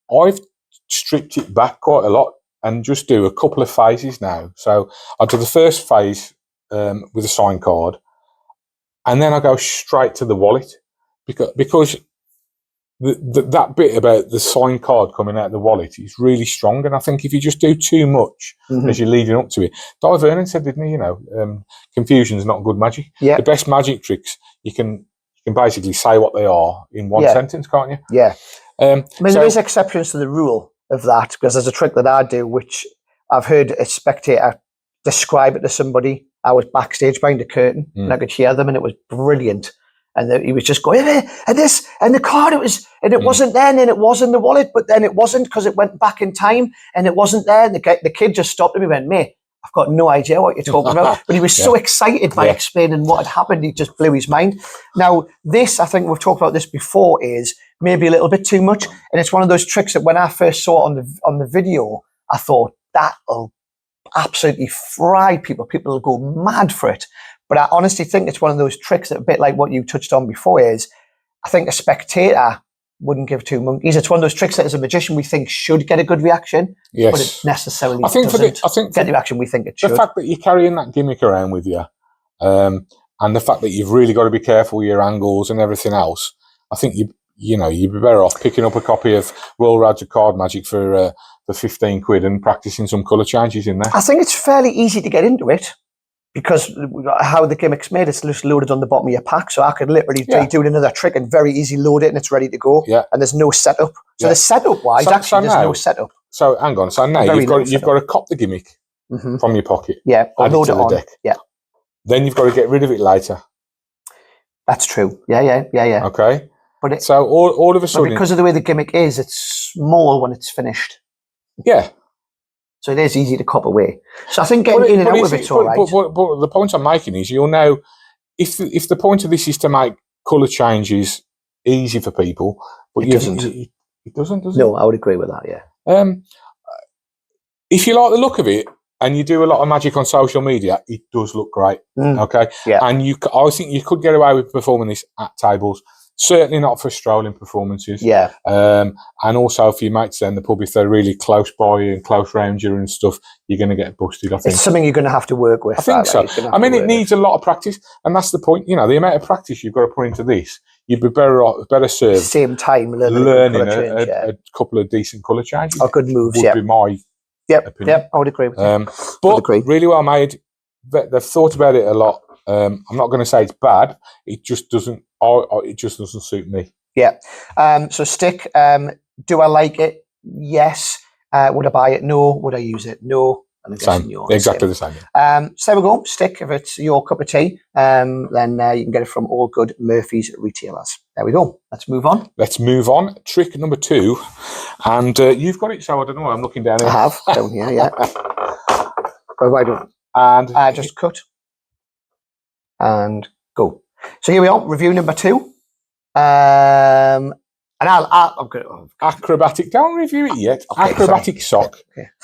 I've stripped it back quite a lot and just do a couple of phases now. So I do the first phase with a signed card. And then I go straight to the wallet because that bit about the sign card coming out of the wallet is really strong. And I think if you just do too much as you're leading up to it, Di Vernon said, didn't he? Confusion's not good magic.
Yeah.
The best magic tricks, you can basically say what they are in one sentence, can't you?
Yeah. There is exceptions to the rule of that, because there's a trick that I do, which I've heard a spectator describe it to somebody. I was backstage behind the curtain and I could hear them, and it was brilliant. And he was just going, and this, and the card, it wasn't there, and then it was in the wallet, but then it wasn't because it went back in time, and it wasn't there. And the kid just stopped him. He went, mate, I've got no idea what you're talking about. But he was so excited by explaining what had happened, he just blew his mind. Now, this, I think we've talked about this before, is maybe a little bit too much. And it's one of those tricks that when I first saw it on the video, I thought, that'll absolutely fry people. People will go mad for it. But I honestly think it's one of those tricks that, a bit like what you touched on before, is I think a spectator wouldn't give two monkeys. It's one of those tricks that as a magician we think should get a good reaction, but it necessarily doesn't get the reaction we think it should.
The fact that you're carrying that gimmick around with you, and the fact that you've really got to be careful with your angles and everything else, I think you'd be better off picking up a copy of Royal Roger Card Magic for 15 quid and practicing some colour changes in there.
I think it's fairly easy to get into it, because how the gimmick's made, it's just loaded on the bottom of your pack. So I could literally be doing another trick and very easy load it, and it's ready to go. Yeah. And there's no setup. So the setup wise, there's no setup.
So hang on. So now you've got to cop the gimmick from your pocket.
Yeah. Or
add
load
it to
it on.
the deck.
Yeah.
Then you've got to get rid of it later.
That's true. Yeah.
Okay.
But
so all of a sudden,
because of the way the gimmick is, it's small when it's finished.
Yeah.
So it is easy to cop away. So I think getting in and out of it's all right.
But the point I'm making is, you'll know, if the point of this is to make colour changes easy for people, but
it doesn't.
It doesn't, does it?
No, I would agree with that, yeah.
If you like the look of it, and you do a lot of magic on social media, it does look great. Okay?
Yeah.
And I think you could get away with performing this at tables. Certainly not for strolling performances.
Yeah.
And also for your mates then, the pub, if they're really close by and close round you and stuff, you're going to get busted, I think.
It's something you're going to have to work with.
I think so. I mean, it needs a lot of practice, and that's the point. The amount of practice you've got to put into this, you'd be better served.
Same time,
learning a couple of decent colour changes.
Or good moves,
would be my opinion.
Yep, I would agree with you.
But really well made. They've thought about it a lot. I'm not going to say it's bad. It just doesn't. It just doesn't suit me.
Yeah. So stick. Do I like it? Yes. Would I buy it? No. Would I use it? No. And
same. Exactly the same.
So there we go. Stick. If it's your cup of tea, then you can get it from all good Murphy's retailers. There we go. Let's move on.
Trick number 2, and you've got it. So I don't know. I'm looking down here.
I have down here. Yeah. But why don't?
And
just cut and go. So here we are, review number 2. And I'm good.
Acrobatic. Don't review it yet. Okay, Acrobatic sock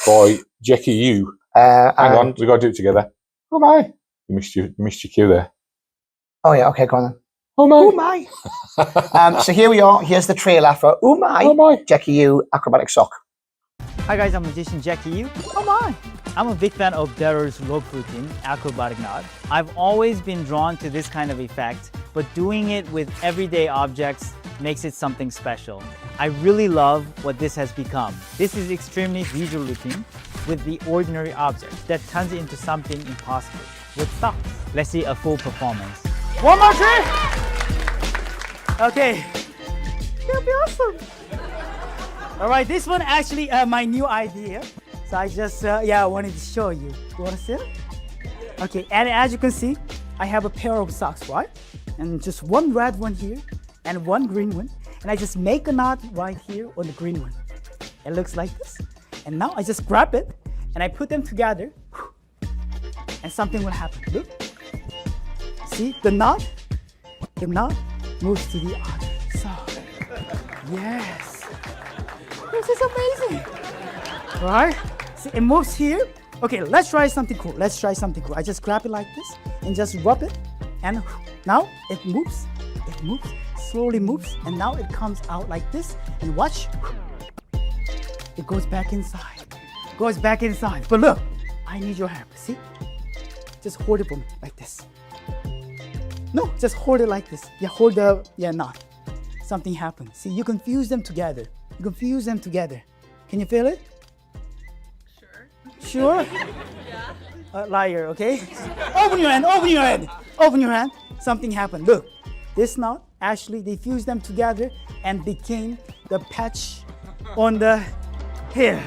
by Jackie U. Hang on, we got to do it together. Oh my! You missed your cue there.
Oh yeah. Okay, go on then.
Oh my!
So here we are. Here's the trailer for Oh my! Jackie U acrobatic sock.
Hi guys, I'm magician Jackie U. Oh my! I'm a big fan of Darrell's rope routine, acrobatic knot. I've always been drawn to this kind of effect, but doing it with everyday objects makes it something special. I really love what this has become. This is extremely visual routine with the ordinary object that turns it into something impossible with socks. Let's see a full performance. One more trick! Okay, it'll be awesome. All right, this one actually my new idea. So I just, I wanted to show you. You want to see it? Okay, and as you can see, I have a pair of socks, right? And just one red one here and one green one. And I just make a knot right here on the green one. It looks like this. And now I just grab it and I put them together and something will happen. Look. See, the knot moves to the other side. Yes. This is amazing. All right? See, it moves here. Okay, let's try something cool. I just grab it like this and just rub it. And now it moves, slowly moves. And now it comes out like this. And watch. It goes back inside. But look, I need your help. See? Just hold it for me like this. No, just hold it like this. Yeah, hold the knot. something happened. See, you can fuse them together. You can fuse them together. Can you feel it? Sure? Yeah. Liar, okay? Open your hand, open your hand. Open your hand. Something happened. Look, this knot, actually, they fused them together and became the patch on the hair.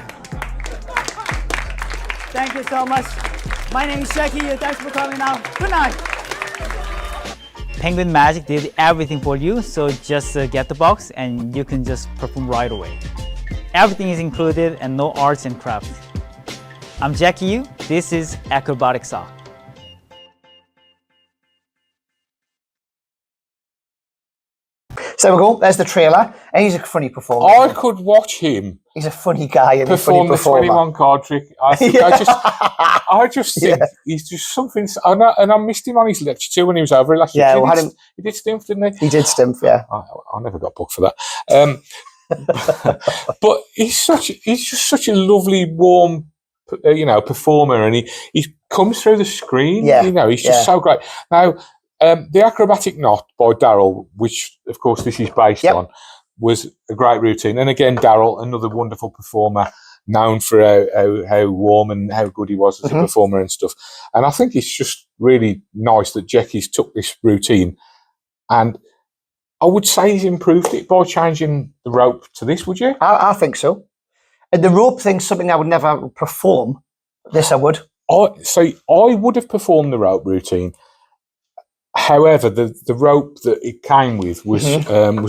Thank you so much. My name is Jackie. Thanks for coming out. Good night. Penguin Magic did everything for you, so just get the box and you can just perform right away. Everything is included and no arts and crafts. I'm Jackie Yu. This is Acrobatic Sock.
So there we go. There's the trailer, and he's a funny performer.
I could watch him.
He's a funny guy and
perform
a funny
the
performer.
21 card trick. I think I just think he's just something. And I missed him on his lecture too when he was over last year. He did Stimpf, didn't he?
He did Stimpf, yeah.
I never got booked for that. But he's just such a lovely, warm, performer, and he comes through the screen.
Yeah.
He's just so great. Now, the acrobatic knot by Daryl, which of course this is based on, was a great routine. And again, Daryl, another wonderful performer, known for how warm and how good he was as a performer and stuff. And I think it's just really nice that Jackie's took this routine, and I would say he's improved it by changing the rope to this, would you?
I think so. And the rope thing's something I would never perform. This I would.
I would have performed the rope routine. However, the rope that it came with was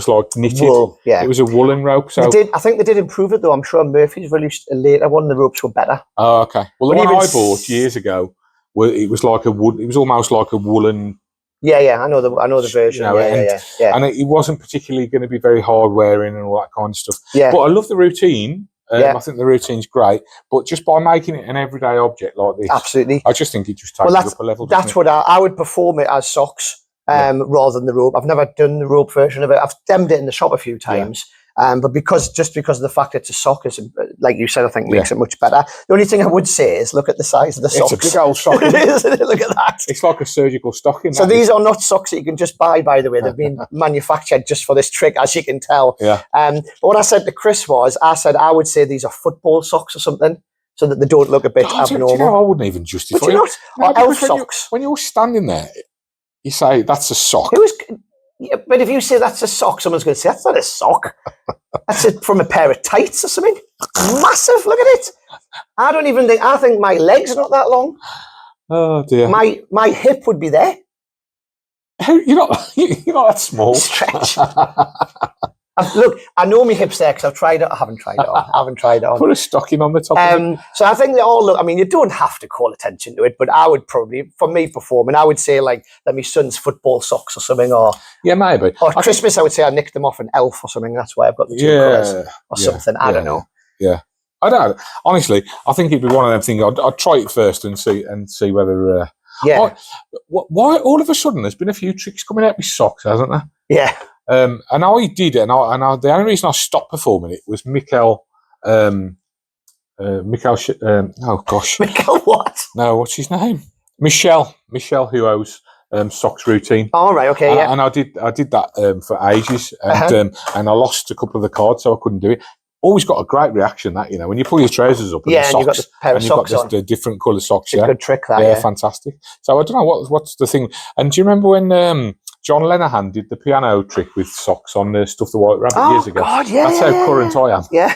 like knitted.
Wool, yeah.
It was a woolen rope. So
I think they did improve it though. I'm sure Murphy's released a later one. The ropes were better.
Oh, okay. Well, the one I bought years ago, it was like a wood. It was almost like a woolen.
Yeah. I know the version. Yeah.
And it wasn't particularly going to be very hard wearing and all that kind of stuff.
Yeah.
But I love the routine. I think the routine's great, but just by making it an everyday object like this,
absolutely,
I just think it just takes it up a level.
That's what I would perform it as socks, rather than the rope. I've never done the rope version of it. I've demmed it in the shop a few times, but because of the fact it's a sock, is like you said, I think makes it much better. The only thing I would say is look at the size of the socks.
It's a big old sock.
It is, isn't it? Look at that.
It's like a surgical stocking.
So these are not socks that you can just buy, by the way. They've been manufactured just for this trick, as you can tell.
Yeah.
But what I said to Chris was, I would say these are football socks or something, so that they don't look a bit abnormal.
I wouldn't even justify it.
Or elf socks.
When you're standing there, you say that's a sock.
But if you say that's a sock, someone's going to say that's not a sock. That's from a pair of tights or something. Massive. Look at it. I think my legs are not that long.
Oh dear.
My hip would be there.
You're not that small.
Stretch. Look, I know my hips there because I've tried it. I haven't tried it on.
Put a stocking on the top of it.
So I think they all look, I mean, you don't have to call attention to it, but I would probably, for me performing, I would say like that my son's football socks or something, or
maybe.
Or Christmas, I would say I nicked them off an elf or something. That's why I've got the two colours or something. I don't know.
Yeah. I don't. Honestly, I think it'd be one of them things. I'd try it first and see whether. Why all of a sudden there's been a few tricks coming out with socks, hasn't there?
Yeah.
And I did it, and the only reason I stopped performing it was Mikkel. Oh gosh.
Mikkel what?
No, what's his name? Michelle, who owes socks routine.
Oh right, okay, yeah.
And I did that for ages, and I lost a couple of the cards, so I couldn't do it. Always got a great reaction that, when you pull your trousers up and the socks,
you've got the pair of socks on.
The different colour socks.
It's a good trick that.
Yeah, fantastic. So I don't know what's the thing. And do you remember when John Lenihan did the piano trick with socks on Stuff the White Rabbit years ago?
God, yeah.
That's how current I am.
Yeah.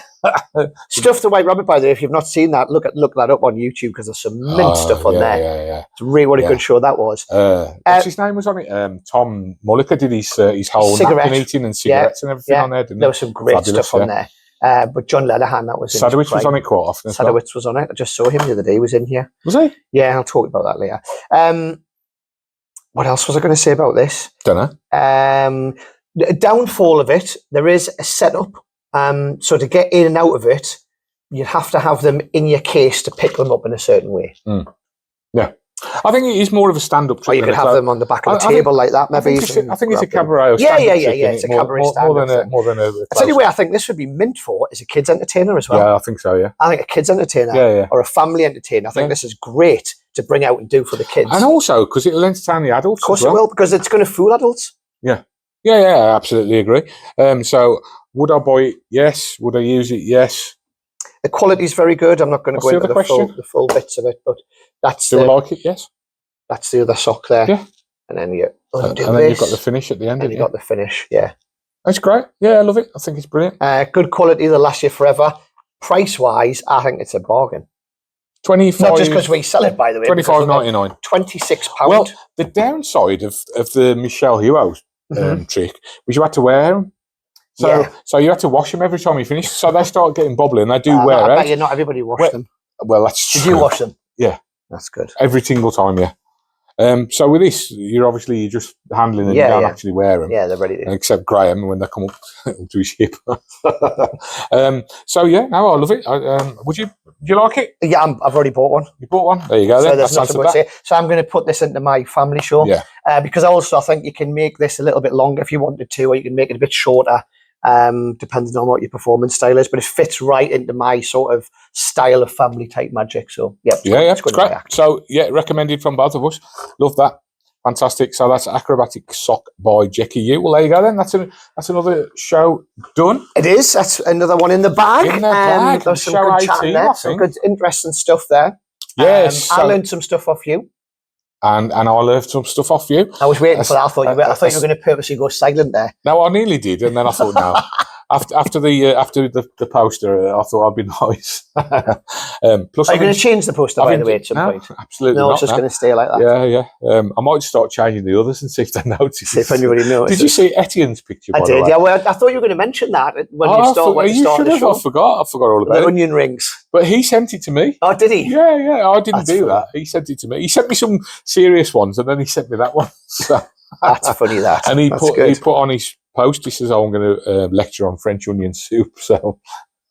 Stuff the White Rabbit, by the way, if you've not seen that, look that up on YouTube because there's some mint stuff on there.
Yeah.
It's really what a good show that was.
What's his name was on it? Tom Mullica did his whole napkin eating and cigarettes and everything on there, didn't
there was some great stuff on there. But John Lenihan, that was
Sadowitz was on it quite often.
Sadowitz was on it. I just saw him the other day. He was in here.
Was he?
Yeah, I'll talk about that later. What else was I going to say about this?
Don't know.
The downfall of it, there is a setup. So to get in and out of it, you'd have to have them in your case to pick them up in a certain way.
Yeah. I think it is more of a stand-up trick.
Or you could have them on the back of the table like that, maybe.
I think it's a cabaret.
Yeah. It's a cabaret stand-up.
More than a.
I tell you what, I think this would be mint for is a kids' entertainer as well.
Yeah, I think so. Yeah.
I think a kids' entertainer or a family entertainer. I think this is great to bring out and do for the kids.
And also because it'll entertain the adults.
Of course it will, because it's going to fool adults.
Yeah. Yeah, yeah, I absolutely agree. So would I buy it? Yes. Would I use it? Yes.
The quality is very good. I'm not going to go
What's the
into
other
the full bits of it, but that's
Do I like it? Yes.
that's the other sock there.
Yeah.
And then you undo
and then
this,
you've got the finish at the end.
and you've got the finish. Yeah.
That's great. Yeah, I love it. I think it's brilliant.
Good quality. They'll last you forever. Price wise, I think it's a bargain.
25.
Not just because we sell it, by the way.
£25.99.
£26.
Well, the downside of the Michelle Huo trick was you had to wear them. So you had to wash them every time you finished. So they start getting bubbly, and they do wear out.
I bet you not everybody washed them.
Well, that's true.
Did you wash them?
Yeah.
That's good.
Every single time, yeah. So with this, you're just handling them. You don't actually wear them.
Yeah, they're ready to.
Except Graham when they come up to his hip. So yeah, no, I love it. Would you like it?
Yeah, I've already bought one.
You bought one? There you go.
So there's nothing to say. So I'm going to put this into my family show.
Yeah.
Because also I think you can make this a little bit longer if you wanted to, or you can make it a bit shorter. Depending on what your performance style is, but it fits right into my sort of style of family type magic. So it's
great. So recommended from both of us. Love that. Fantastic. So that's Acrobatic Sock by Jackie U. Well, there you go then. That's another show done.
It is. That's another one in the bag. There's some good chatting there. Some good interesting stuff there.
Yes.
I learned some stuff off you.
And I learned some stuff off you.
I was waiting for that. I thought you were going to purposely go silent there.
No, I nearly did, and then I thought, no. After the poster, I thought I'd be nice. Plus,
are you going to change the poster by the way at some point?
Absolutely
no,
not.
It's just going to stay like that.
Yeah. I might start changing the others and see if they notice.
See if anybody notices.
Did you see Etienne's picture?
I did. Yeah. Well, I thought you were going to mention that when you started the show.
I forgot all about it.
Onion rings.
But he sent it to me.
Oh, did he?
Yeah. I didn't do that. He sent it to me. He sent me some serious ones, and then he sent me that one. So.
That's funny. And
he put on his post. He says, "I'm going to lecture on French onion soup." So,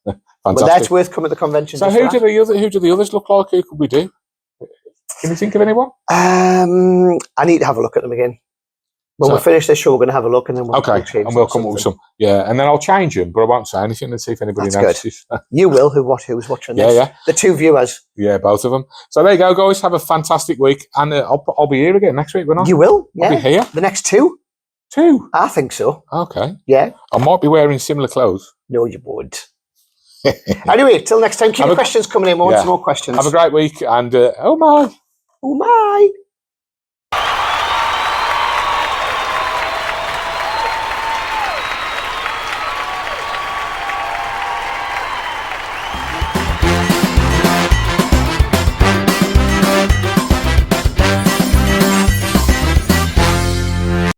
fantastic.
Well, that's worth coming to the convention.
So, who do the others look like? Who could we do? Can you think of anyone?
I need to have a look at them again. When we finish this show, we're going to have a look, and then we'll change
and we'll come up with some. Yeah, and then I'll change them, but I won't say anything and see if anybody notices.
You will. Who's watching this?
Yeah.
The two viewers.
Yeah, both of them. So there you go, guys. Have a fantastic week, and I'll be here again next week, won't I?
You will. Yeah.
I'll be here.
The next two. I think so.
Okay.
Yeah.
I might be wearing similar clothes.
No, you won't. Anyway, till next time. Keep your questions coming in. We want some more questions.
Have a great week, and oh my.